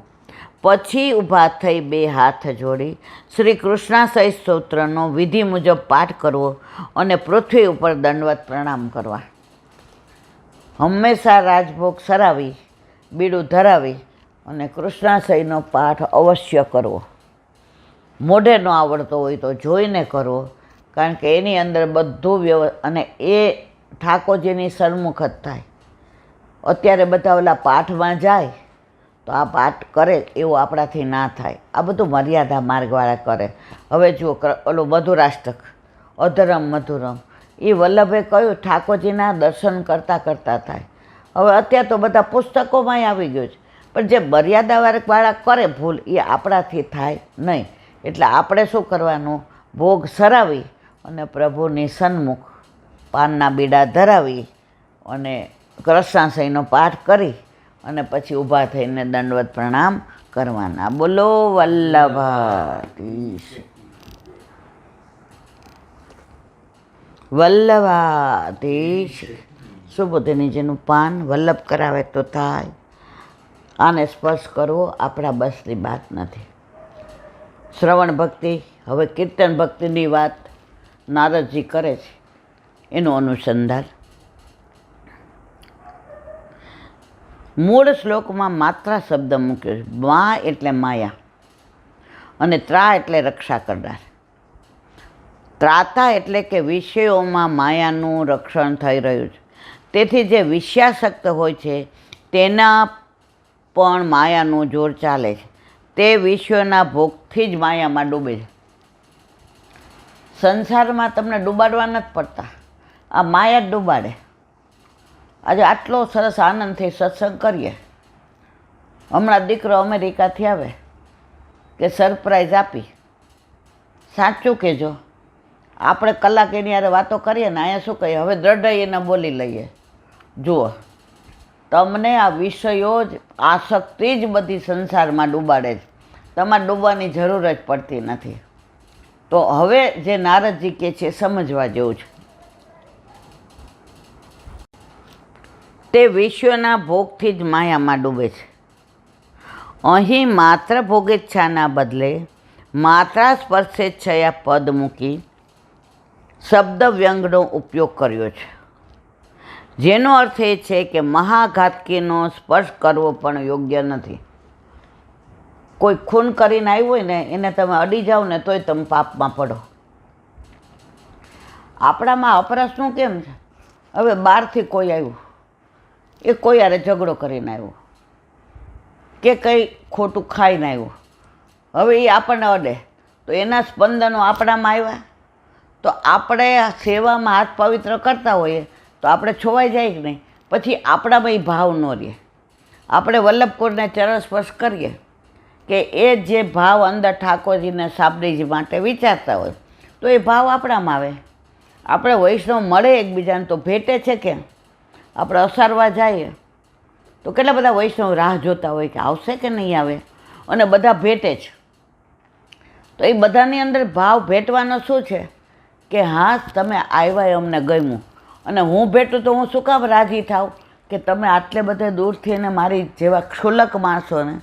પછી ઊભા થઈ 2 હાથ જોડી શ્રી કૃષ્ણાશય સ્તોત્રનો વિધિ મુજબ પાઠ કરવો અને પૃથ્વી ઉપર દંડવત પ્રણામ કરવા. હંમેશા રાજભોગ સરાવી બીડું ધરાવી અને કૃષ્ણાશયનો પાઠ અવશ્ય કરવો. મોઢે ન આવડતો હોય તો જોઈને કરવો, કારણ કે એની અંદર બધું અને એ ઠાકોરજીની સન્મુખ જ થાય. અત્યારે બધા ઓલા પાઠમાં જાય તો આ પાઠ કરે એવું આપણાથી ના થાય. આ બધું મર્યાદા માર્ગવાળા કરે. હવે જુઓ ઓલું મધુરાષ્ટક અધરમ મધુરમ એ વલ્લભે કહ્યું ઠાકોરજીના દર્શન કરતાં કરતાં થાય. હવે અત્યારે તો બધા પુસ્તકોમાંય આવી ગયું છે, પણ જે મર્યાદાવાળા કરે ભૂલ એ આપણાથી થાય નહીં. એટલે આપણે શું કરવાનું, ભોગ સરાવી અને પ્રભુની સન્મુખ પાનના બીડા ધરાવી અને કૃષ્ણાશયનો પાઠ કરી અને પછી ઊભા થઈને દંડવત પ્રણામ કરવાના. બોલો વલ્લભાધીશ વલ્લભાધીશ. સુબોધની જેનું પાન વલ્લભ કરાવે તો થાય. આને સ્પર્શ કરવો આપણા બસની વાત નથી. શ્રવણ ભક્તિ, હવે કીર્તન ભક્તિની વાત નારદજી કરે છે એનું અનુસંધાન. મૂળ શ્લોકમાં માત્રા શબ્દ મૂક્યો છે. મા એટલે માયા અને ત્રા એટલે રક્ષા કરનાર. ત્રાતા એટલે કે વિષયોમાં માયાનું રક્ષણ થઈ રહ્યું છે. તેથી જે વિષયાસક્ત હોય છે તેના પણ માયાનું જોર ચાલે છે. તે વિષયોના ભોગથી જ માયામાં ડૂબે છે. સંસારમાં તમને ડૂબાડવા નથી પડતા, આ માયા જ ડૂબાડે. આજે આટલો સરસ આનંદથી સત્સંગ કરીએ. હમણાં દીકરો અમેરિકાથી આવે કે સરપ્રાઈઝ આપી. સાચું કહેજો, આપણે કલાક એની યારે વાતો કરીએ ને, અહીંયા શું કહીએ, હવે દ્રઢ એને બોલી લઈએ. જુઓ, તમને આ વિષયો જ આસક્તિ જ બધી સંસારમાં ડૂબાડે છે. તમારે ડૂબવાની જરૂર જ પડતી નથી. તો હવે જે નારદજી કહે છે સમજવા જેવું છે. તે વિશ્વના ભોગથી જ માયામાં ડૂબે છે. અહીં માત્ર ભોગેચ્છાના બદલે માત્રા સ્પર્શેચ્છયા પદ મૂકી શબ્દ વ્યંગનો ઉપયોગ કર્યો છે, જેનો અર્થ એ છે કે મહાઘાતકીનો સ્પર્શ કરવો પણ યોગ્ય નથી. કોઈ ખૂન કરીને આવ્યું હોય ને એને તમે અડી જાઓ ને તોય તમે પાપમાં પડો. આપણામાં અપરાધનું કેમ છે, હવે બહારથી કોઈ આવ્યું, એ કોઈ યારે ઝઘડો કરીને આવ્યો કે કંઈ ખોટું ખાઈને આવ્યું, હવે એ આપણને અડે તો એના સ્પંદનો આપણામાં આવ્યા. તો આપણે સેવામાં હાથ પવિત્ર કરતા હોઈએ તો આપણે છોવાઈ જાય કે નહીં, પછી આપણામાં એ ભાવ ન રહે. આપણે વલ્લભકુરને ચરણ સ્પર્શ કરીએ કે એ જે ભાવ અંદર ઠાકોરજીને સાબરીજી માટે વિચારતા હોય તો એ ભાવ આપણામાં આવે. આપણે વૈષ્ણવ મળે એકબીજાને તો ભેટે છે કે આપણે અસારવા જઈએ તો કેટલા બધા વૈષ્ણવ રાહ જોતા હોય કે આવશે કે નહીં આવે, અને બધા ભેટે છે. તો એ બધાની અંદર ભાવ ભેટવાનો શું છે કે હા તમે આવ્યા એ અમને ગમ્યું, અને હું ભેટું તો હું શું કામ રાજી થાવ કે તમે આટલે બધે દૂરથી ને મારી જેવા ક્ષુલ્લક માણસોને,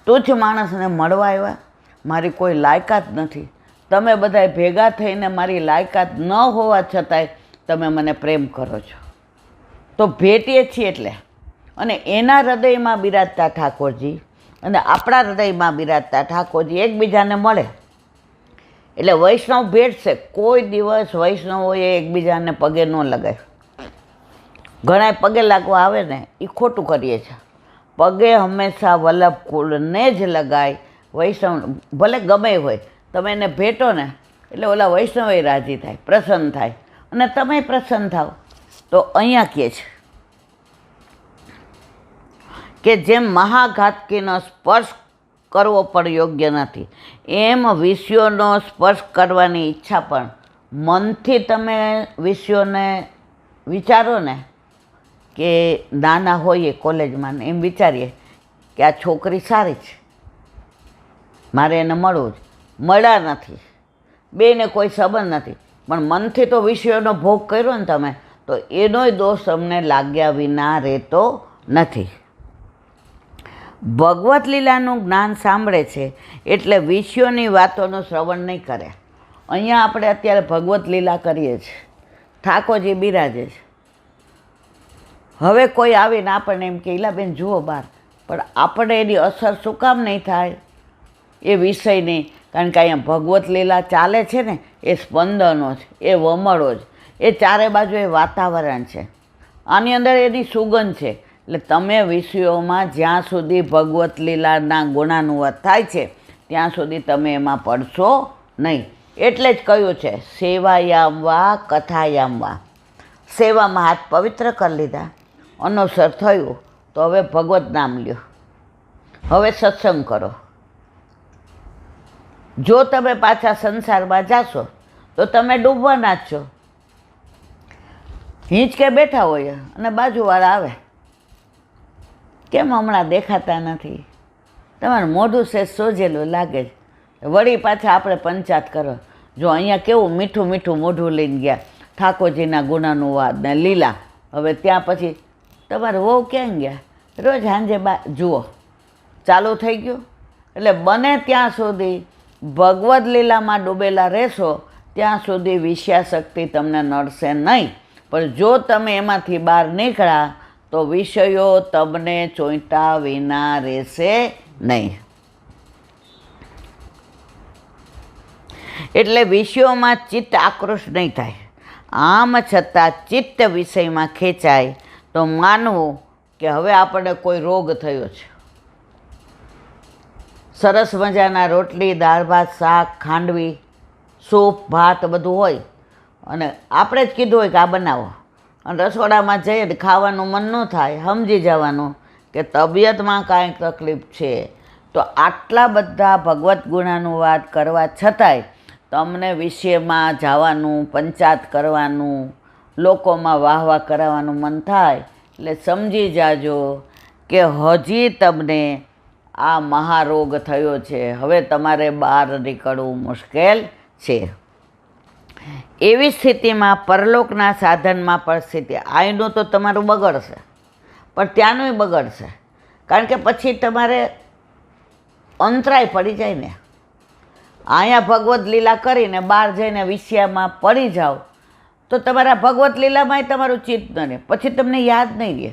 તુચ્છ માણસને મળવા આવ્યા. મારી કોઈ લાયકાત નથી, તમે બધાએ ભેગા થઈને મારી લાયકાત ન હોવા છતાંય તમે મને પ્રેમ કરો છો. તો ભેટીએ છીએ એટલે, અને એના હૃદયમાં બિરાજતા ઠાકોરજી અને આપણા હૃદયમાં બિરાજતા ઠાકોરજી એકબીજાને મળે એટલે વૈષ્ણવ ભેટશે. કોઈ દિવસ વૈષ્ણવોએ એકબીજાને પગે ન લગાય. ઘણા પગે લાગવા આવે ને એ ખોટું કરીએ છીએ. પગે હંમેશા વલ્લભ કુળને જ લગાય. વૈષ્ણવ ભલે ગમે હોય, તમે એને ભેટો ને એટલે ઓલા વૈષ્ણવે રાજી થાય, પ્રસન્ન થાય, અને તમે પ્રસન્ન થાવ. તો અહીંયા કહે છે કે જેમ મહાઘાતકીનો સ્પર્શ કરવો પણ યોગ્ય નથી, એમ વિષયોનો સ્પર્શ કરવાની ઈચ્છા પણ મનથી તમે વિષયોને વિચારો ને, કે નાના હોઈએ કોલેજમાં એમ વિચારીએ કે આ છોકરી સારી છે, મારે એને મળવું જ, મળ્યા નથી, બેને કોઈ સંબંધ નથી, પણ મનથી તો વિષયોનો ભોગ કર્યો ને તમે, તો એનોય દોષ અમને લાગ્યા વિના રહેતો નથી. ભગવત લીલાનું જ્ઞાન સાંભળે છે એટલે વિષયોની વાતોનું શ્રવણ નહીં કરે. અહીંયા આપણે અત્યારે ભગવત લીલા કરીએ છીએ, ઠાકોરજી બિરાજે છે. હવે કોઈ આવીને આપણને એમ કે ઈલાબેન જુઓ બહાર, પણ આપણે એની અસર શું કામ નહીં થાય એ વિષયની? કારણ કે અહીંયા ભગવત લીલા ચાલે છે ને, એ સ્પંદનો છે, એ વમળો છે, એ ચારે બાજુ એ વાતાવરણ છે, આની અંદર એની સુગંધ છે. એટલે તમે વિષયોમાં જ્યાં સુધી ભગવત લીલાના ગુણાનુવાદ થાય છે ત્યાં સુધી તમે એમાં પડશો નહીં. એટલે જ કહ્યું છે સેવાયામ વા કથાયામ વા. સેવામાં હાથ પવિત્ર કરી લીધા, અનુસર થયું તો હવે ભગવત નામ લ્યો, હવે સત્સંગ કરો. જો તમે પાછા સંસારમાં જાશો તો તમે ડૂબવાના જ છો. હિંચકે બેઠા હોય અને બાજુવાળા આવે, કેમ હમણાં દેખાતા નથી, તમારું મોઢું સેજ સોજેલું લાગે છે, વળી પાછા આપણે પંચાત કરો. જો અહીંયા કેવું મીઠું મીઠું મોઢું લઈને ગયા, ઠાકોરજીના ગુણાનુવાદ ને લીલા. હવે ત્યાં પછી તમારે વહુ ક્યાં ગયા, રોજ સાંજે જુઓ ચાલુ થઈ ગયું. એટલે બને ત્યાં સુધી ભગવદ્ લીલામાં ડૂબેલા રહેશો ત્યાં સુધી વિષયાશક્તિ તમને નડશે નહીં. પણ જો તમે એમાંથી બહાર નીકળ્યા તો વિષયો તમને ચોંટ્યા વિના રહેશે નહીં. એટલે વિષયોમાં ચિત્ત આકૃષ્ટ નહીં થાય. આમ છતાં ચિત્ત વિષયમાં ખેંચાય તો માનવું કે હવે આપણને કોઈ રોગ થયો છે. સરસ મજાના રોટલી, દાળ ભાત, શાક, ખાંડવી, સૂપ, ભાત બધું હોય અને આપણે જ કીધું હોય કે આ બનાવો, અને રસોડામાં જઈએ તો ખાવાનું મન ન થાય, સમજી જવાનું કે તબિયતમાં કાંઈક તકલીફ છે. તો આટલા બધા ભગવદ્ ગુણાનુવાદ કરવા છતાંય તમને વિષયમાં જવાનું, પંચાત કરવાનું, લોકોમાં વાહ વાહ કરાવવાનું મન થાય એટલે સમજી જાજો કે હજી તમને આ મહારોગ થયો છે, હવે તમારે બહાર નીકળવું મુશ્કેલ છે. એવી સ્થિતિમાં પરલોકના સાધનમાં પરિસ્થિતિ અહીંનું તો તમારું બગડશે, પણ ત્યાંનુંય બગડશે. કારણ કે પછી તમારે અંતરાય પડી જાય ને. અહીંયા ભગવદ્ લીલા કરીને બહાર જઈને વિષયમાં પડી જાઓ તો તમારા ભગવદ્ લીલામાંય તમારું ચિત્ત ન રહે, પછી તમને યાદ નહીં રહે.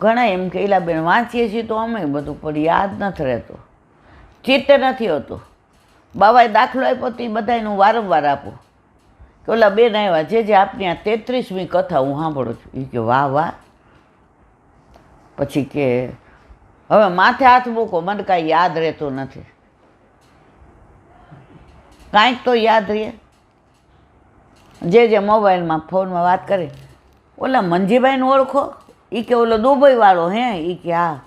ઘણા એમ કે બેન વાંચીએ છીએ તો અમે બધું, પણ યાદ નથી રહેતું, ચિત્ત નથી હોતું. બાબાએ દાખલો આપ્યો તો એ બધાનું વારંવાર આપું કે ઓલા બેન આવ્યા, જે આપની આ 33મી કથા હું સાંભળું છું. એ કે વાહ વાહ. પછી કે હવે માથે હાથ મૂકો, મને કાંઈ યાદ રહેતું નથી. કાંઈક તો યાદ રહે. જે મોબાઈલમાં ફોનમાં વાત કરી, ઓલા મંજીભાઈને ઓળખો? એ કે ઓલો દુબઈવાળો હે? એ કે હા.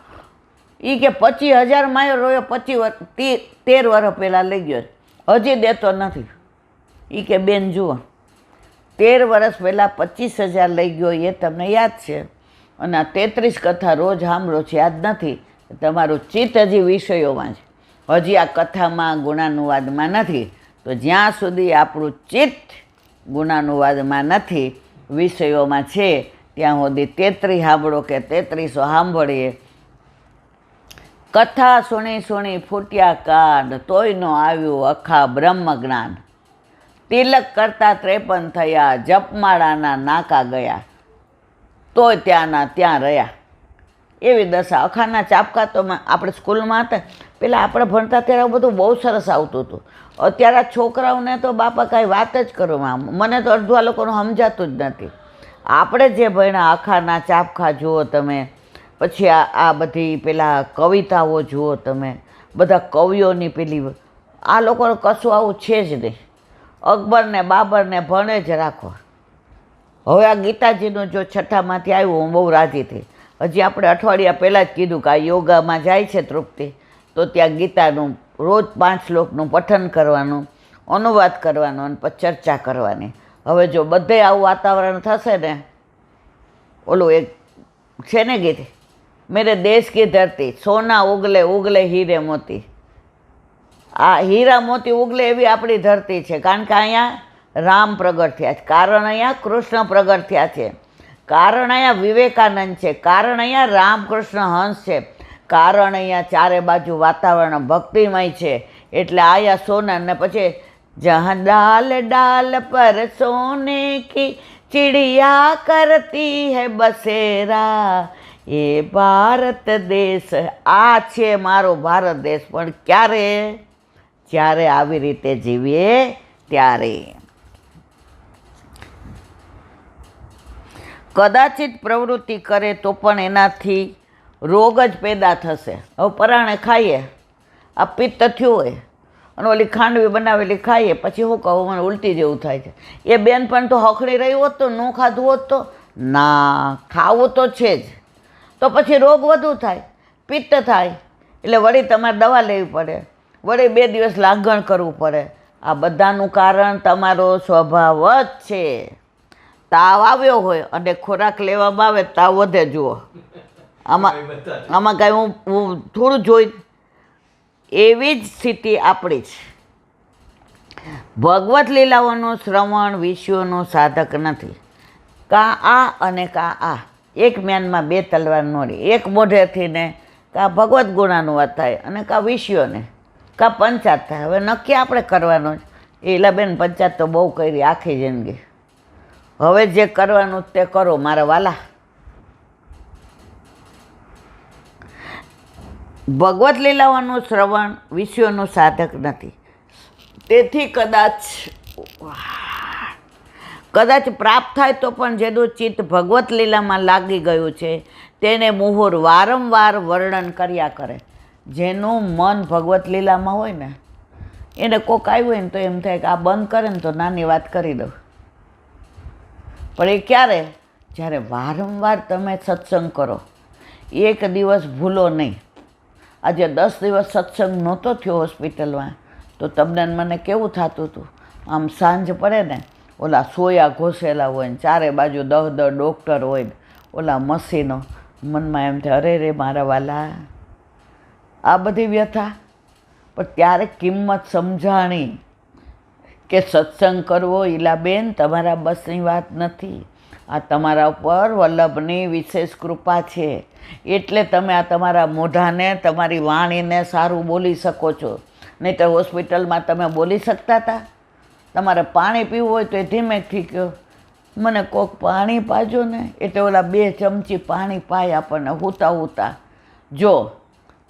એ કે 25,000 માયો રોયો, 13 વર્ષ પહેલાં લઈ ગયો, હજી દેતો નથી. એ કે બેન જુઓ, 13 વર્ષ પહેલાં 25,000 લઈ ગયો એ તમને યાદ છે, અને આ 33 કથા રોજ સાંભળો છે, યાદ નથી. તમારું ચિત્ત હજી વિષયોમાં છે, હજી આ કથામાં ગુણાનુવાદમાં નથી. તો જ્યાં સુધી આપણું ચિત્ત ગુણાનુવાદમાં નથી, વિષયોમાં છે, ત્યાં સુધી 33 સાંભળો કે 3300 સાંભળીએ. કથા સુણી સુણી ફૂટ્યા કાન, તોય નો આવ્યું અખા બ્રહ્મ જ્ઞાન. તિલક કરતા 53 થયા, જપમાળાના નાકા ગયા, તોય ત્યાંના ત્યાં રહ્યા. એવી દશા. અખાના ચાપકા તો આપણે સ્કૂલમાં હતા પહેલાં આપણે ભણતા ત્યારે બધું બહુ સરસ આવતું હતું. અત્યારે છોકરાઓને તો બાપા કાંઈ વાત જ કરો, મને તો અડધા લોકોનું સમજાતું જ નથી. આપણે જે ભણ્યા અખાના ચાપખા જુઓ તમે, પછી આ બધી પેલા કવિતાઓ જુઓ તમે, બધા કવિઓની પેલી, આ લોકોને કશું આવું છે જ નહીં. અકબરને બાબરને ભણે જ રાખો. હવે આ ગીતાજીનું જો છઠ્ઠામાંથી આવ્યું, હું બહુ રાજી થઈ. હજી આપણે અઠવાડિયા પહેલાં જ કીધું કે આ યોગામાં જાય છે તૃપ્તિ, તો ત્યાં ગીતાનું રોજ 5 શ્લોકનું પઠન કરવાનું, અનુવાદ કરવાનો અને પછી ચર્ચા કરવાની. હવે જો બધે આવું વાતાવરણ થશે ને, ઓલું એક છે ને ગીત, મેરે દેશ કી ધરતી સોના ઉગલે ઉગલે હીરે મોતી. આ હીરા મોતી ઉગલે એવી આપણી ધરતી છે, કારણ કે અહીંયા રામ પ્રગટ થયા છે, કારણ અહીંયા કૃષ્ણ પ્રગટ થયા છે, કારણ અહીંયા વિવેકાનંદ છે, કારણ અહીંયા રામકૃષ્ણ હંસ છે, કારણ અહીંયા ચારે બાજુ વાતાવરણ ભક્તિમય છે. એટલે આયા સોના ને પછી જહાં ડાલ ડાલ પર સોને કી ચિડિયા કરતી હૈ બસેરા, એ ભારત દેશ. આ છે મારો ભારત દેશ. પણ ક્યારે? જ્યારે આવી રીતે જીવીએ ત્યારે. કદાચિત પ્રવૃત્તિ કરે તો પણ એનાથી રોગ જ પેદા થશે. હવે પરાણે ખાઈએ, આ પિત્ત થયું હોય અને ઓલી ખાંડવી બનાવેલી ખાઈએ, પછી શું કહું મને ઉલટી જેવું થાય છે. એ બેન પણ તો હખડી રહી હોત તો ન ખાધું હોત તો ના, ખાવું તો છે જ. તો પછી રોગ વધુ થાય, પિત્ત થાય, એટલે વળી તમારે દવા લેવી પડે, વળી 2 દિવસ લાગણ કરવું પડે. આ બધાનું કારણ તમારો સ્વભાવ જ છે. તાવ આવ્યો હોય અને ખોરાક લેવામાં આવે તાવ વધે. જુઓ આમાં કાંઈ હું થોડું જોઈ, એવી જ સ્થિતિ આપણી છે. ભગવત લીલાઓનું શ્રવણ વિષયોનું સાધક નથી. કાં આ અને કાં આ, એક મ્યાનમાં 2 તલવાર ન રહી. એક મોઢેથી ને કાં ભગવત ગુણાનું વાત થાય અને કાં વિષયોને, કાં પંચાત થાય. હવે નક્કી આપણે કરવાનો જ. ઈલાબેન પંચાત તો બહુ કરી આખી જિંદગી. હવે જે કરવાનું તે કરો મારા વાલા. ભગવત લીલાઓનું શ્રવણ વિષયોનું સાધક નથી. તેથી કદાચ પ્રાપ્ત થાય તો પણ જેનું ચિત્ત ભગવત લીલામાં લાગી ગયું છે તેને મુહુર વારંવાર વર્ણન કર્યા કરે. જેનું મન ભગવત લીલામાં હોય ને એને કોક આવ્યું હોય ને તો એમ થાય કે આ બંધ કરે ને તો નાની વાત કરી દઉં. પણ એ ક્યારે? જ્યારે વારંવાર તમે સત્સંગ કરો. એક દિવસ ભૂલો નહીં. આજે 10 દિવસ સત્સંગ નહોતો થયો હોસ્પિટલમાં તો તમને મને કેવું થતું હતું? આમ સાંજ પડે ને ઓલા સોયા ઘોસેલા હોય ને ચારે બાજુ 10 ડૉક્ટર હોય ને ઓલા મશીનો, મનમાં એમ થાય અરે રે મારા વાલા, આ બધી વ્યથા. પણ ત્યારે કિંમત સમજાણી કે સત્સંગ કરવો ઈલાબેન તમારા બસની વાત નથી. આ તમારા ઉપર વલ્લભની વિશેષ કૃપા છે, એટલે તમે આ તમારા મોઢાને તમારી વાણીને સારું બોલી શકો છો. નહીં તો હોસ્પિટલમાં તમે બોલી શકતા હતા? તમારે પાણી પીવું હોય તો એ ધીમેથી કહો મને કોક પાણી પાજો ને, એટલે ઓલા 2 ચમચી પાણી પાય આપણને હુતા હુતા. જો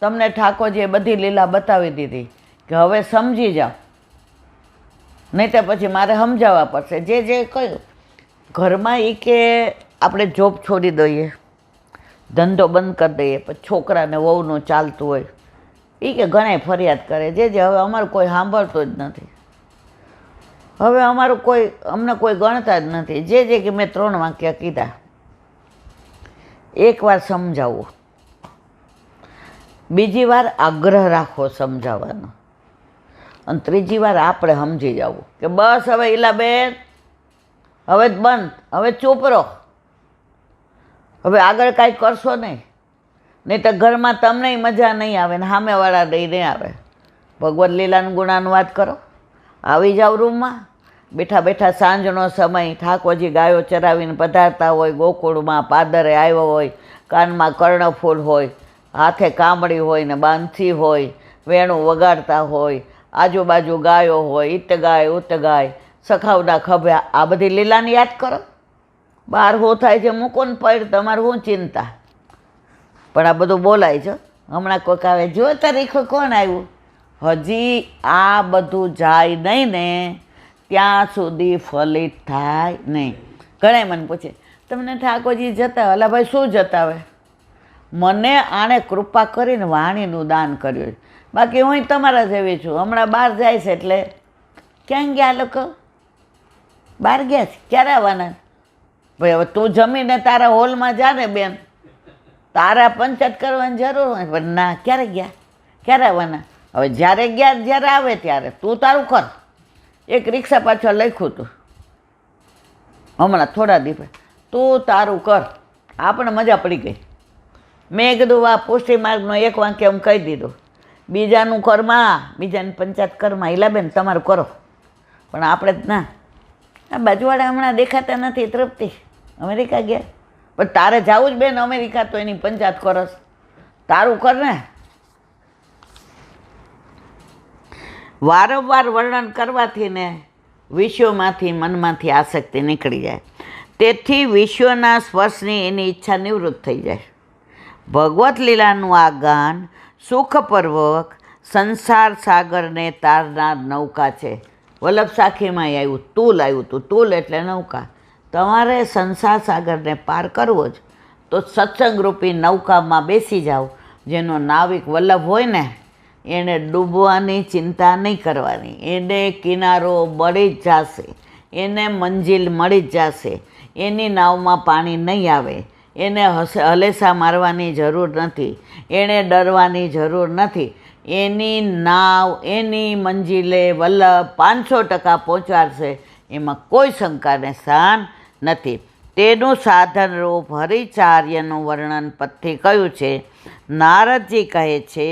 તમને ઠાકોરજીએ બધી લીલા બતાવી દીધી કે હવે સમજી જાઓ, નહીં તો પછી મારે સમજાવવા પડશે. જે કહ્યું ઘરમાં એ કે આપણે જોબ છોડી દઈએ, ધંધો બંધ કરી દઈએ, પછી છોકરાને વહુનું ચાલતું હોય એ કે ઘણાય ફરિયાદ કરે. જે હવે અમારું કોઈ સાંભળતો જ નથી. હવે અમારું કોઈ અમને કોઈ ગણતા જ નથી. જે કે મેં 3 વાક્ય કીધા. એકવાર સમજાવો, બીજી વાર આગ્રહ રાખો સમજાવવાનો, અને ત્રીજી વાર આપણે સમજી જવું કે બસ હવે ઈલાબેન હવે જ બંધ, હવે ચૂપ રહો, હવે આગળ કાંઈ કરશો નહીં તો ઘરમાં તમને મજા નહીં આવે ને સામેવાળા નહીં આવે. ભગવત લીલાનું ગુણાનું વાત કરો. આવી જાઓ રૂમમાં, બેઠા બેઠા સાંજનો સમય ઠાકોરજી ગાયો ચરાવીને પધારતા હોય, ગોકુળમાં પાદરે આવ્યો હોય, કાનમાં કર્ણફૂલ હોય, હાથે કામળી હોય ને બાંધી હોય, વેણું વગાડતા હોય, આજુબાજુ ગાયો હોય, ઈત ગાય ઉત ગાય, સખાવના ખભ્યા. આ બધી લીલાને યાદ કરો. બહાર શું થાય છે મૂકો ને પડ, તમારે શું ચિંતા. પણ આ બધું બોલાય છે. હમણાં કોઈક આવે જો તારીખ કોણ આવ્યું, હજી આ બધું જાય નહીં ને ત્યાં સુધી ફલિત થાય નહીં. ઘણા મને પૂછે તમને ઠાકોરજી જતા, અલા ભાઈ શું જતાવે? મને આણે કૃપા કરીને વાણીનું દાન કર્યું. બાકી હું તમારા જેવી છું. હમણાં બહાર જાય છે એટલે ક્યાં ગયા લોકો? બહાર ગયા છે. ક્યારે આવવાના? ભાઈ હવે તું જમીને તારા હોલમાં જા ને બેન, તારા પંચાયત કરવાની જરૂર હોય. પણ ના, ક્યારે ગયા, ક્યારે આવવાના? હવે જ્યારે ગયા જ્યારે આવે ત્યારે તું તારું કર. એક રિક્ષા પાછળ લખ્યું હતું હમણાં થોડા દિવસ, તું તારું કર. આપણે મજા પડી ગઈ. મેં કીધું આ પુષ્ટિ માર્ગનો એક વાક્ય હું કહી દીધું, બીજાનું કર્મા, બીજાની પંચાયત કર્મા. ઈલાબેન તમારું કરો, પણ આપણે જ ના. આ બાજુવાળા હમણાં દેખાતા નથી. તૃપ્તિ અમેરિકા ગયા, પણ તારે જવું જ બેન અમેરિકા, તો એની પંચાયત કરસ. તારું કર ને. વારંવાર વર્ણન કરવાથી ને વિષયોમાંથી મનમાંથી આસક્તિ નીકળી જાય. તેથી વિષયોના સ્પર્શની એની ઈચ્છા નિવૃત્ત થઈ જાય. ભગવત લીલાનું આ ગાન સુખપૂર્વક સંસાર સાગરને તારનાર નૌકા છે. વલ્લભ સાખીમાં આવ્યું, તુલ આવ્યું હતું. તુલ એટલે નૌકા. તમારે સંસાર સાગરને પાર કરવો જ તો સત્સંગરૂપી નૌકામાં બેસી જાઓ. જેનો નાવિક વલ્લભ હોય ને એને ડૂબવાની ચિંતા નહીં કરવાની. એને કિનારો મળી જ જશે, એને મંજિલ મળી જ જશે. એની નાવમાં પાણી નહીં આવે. એને હલેસા મારવાની જરૂર નથી, એણે ડરવાની જરૂર નથી. એની નાવ એની મંજિલે વલ્લભ 500% પહોંચાડશે, એમાં કોઈ શંકાને સ્થાન નથી. તેનું સાધનરૂપ હરિચાર્યનું વર્ણન પદથી કહ્યું છે. નારદજી કહે છે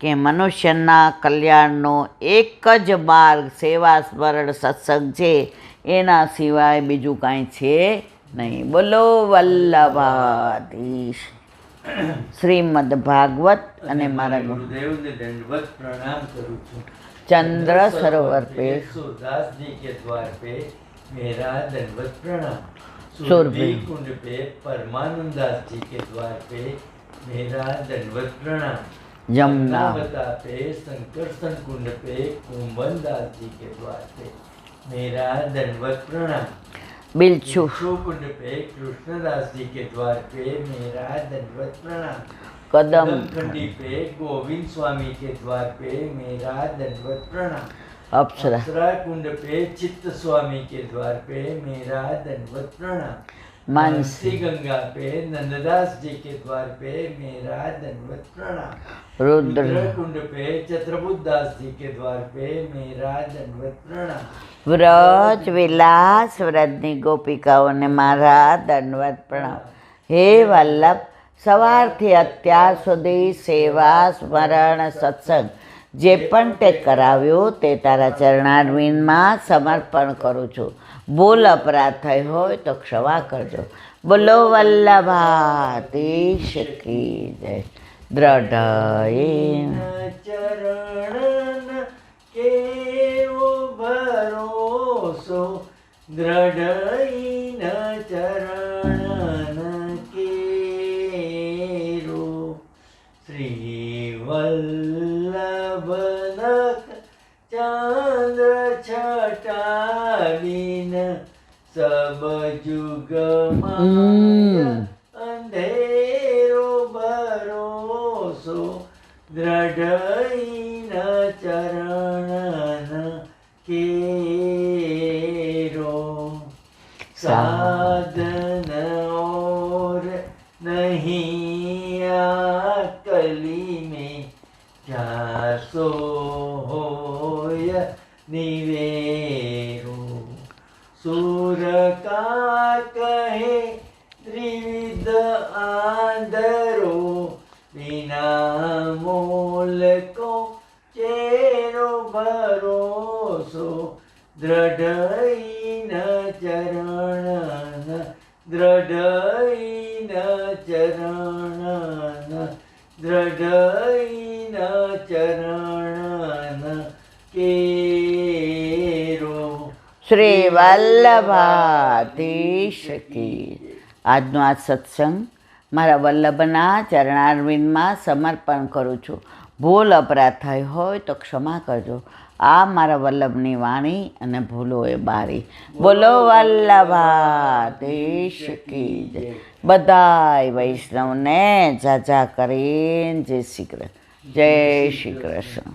કે મનુષ્યના કલ્યાણનો એક જ માર્ગ સેવા સ્મરણ સત્સંગ છે, એના સિવાય બીજું કાંઈ છે નહીં. બોલો વલ્લભાધીશ. શ્રીમદ ભાગવત અને મારા ગુરુદેવને દંડવત પ્રણામ કરું છું. ચંદ્ર સરોવર पे सूरदासजी के द्वार पे मेरा दंडवत प्रणाम. सुरभि कुंड पे परमानंदास जी के द्वार पे मेरा दंडवत प्रणाम. जमुनावता पे संकर्षण कुंड पे कुंभनदास जी के द्वार पे मेरा दंडवत प्रणाम. बिलछू कुंड पे कृष्णदास जी के द्वार पे मेरा दंडवत प्रणाम. कदम खंडी पे गोविंद स्वामी के द्वार पे मेरा दंडवत प्रणाम. अप्सरा कुंड पे चित्त स्वामी के द्वार पे मेरा दंडवत प्रणाम. मानसी गंगा पे नंददास जी के द्वार पे मेरा दंडवत प्रणाम. रुद्र कुंड पे चत्रबुद्धदास जी के द्वार पे मेरा दंडवत प्रणाम. વ્રજ વિલાસ વ્રજની ગોપિકાઓને મારા દંડવત પ્રણામ. હે વલ્લભ, સવારથી અત્યાર સુધી સેવા સ્મરણ સત્સંગ જે પણ તે કરાવ્યું તે તારા ચરણારવિંદમાં સમર્પણ કરું છું. ભૂલ અપરાધ થઈ હોય તો ક્ષમા કરજો. બોલો વલ્લભાધીશ કી જય. દ્રઢ ચરણ કેવો ભરોસો, દ્રઢ ચરણ કેરો. શ્રી વલ્લભનક ચંદ્ર છટાવીન સબ જુગમાં અંધેરો ભરોસો, દ્રઢ ચરણ केरो. साधन और नहीं आकली में जासो होय निवेरो. सुर का कहे त्रिविध आंधरो, बिना मोल को चेरो भरोસો, દ્રઢ ચરણ દ્રઢ ચરણ દ્રઢ ચરણ કેરો. શ્રી વલ્લભાધીશ કી. આજનો આ સત્સંગ મારા વલ્લભના ચરણારવિંદમાં સમર્પણ કરું છું. ભૂલ અપરાધ થઈ હોય તો ક્ષમા કરજો. આ મારા વલ્લભની વાણી અને ભૂલો એ બારી. બોલો વલ્લભાધીશ કી જય. બધાય વૈષ્ણવને જાજા કરીને જય શ્રી કૃષ્ણ. જય શ્રી કૃષ્ણ.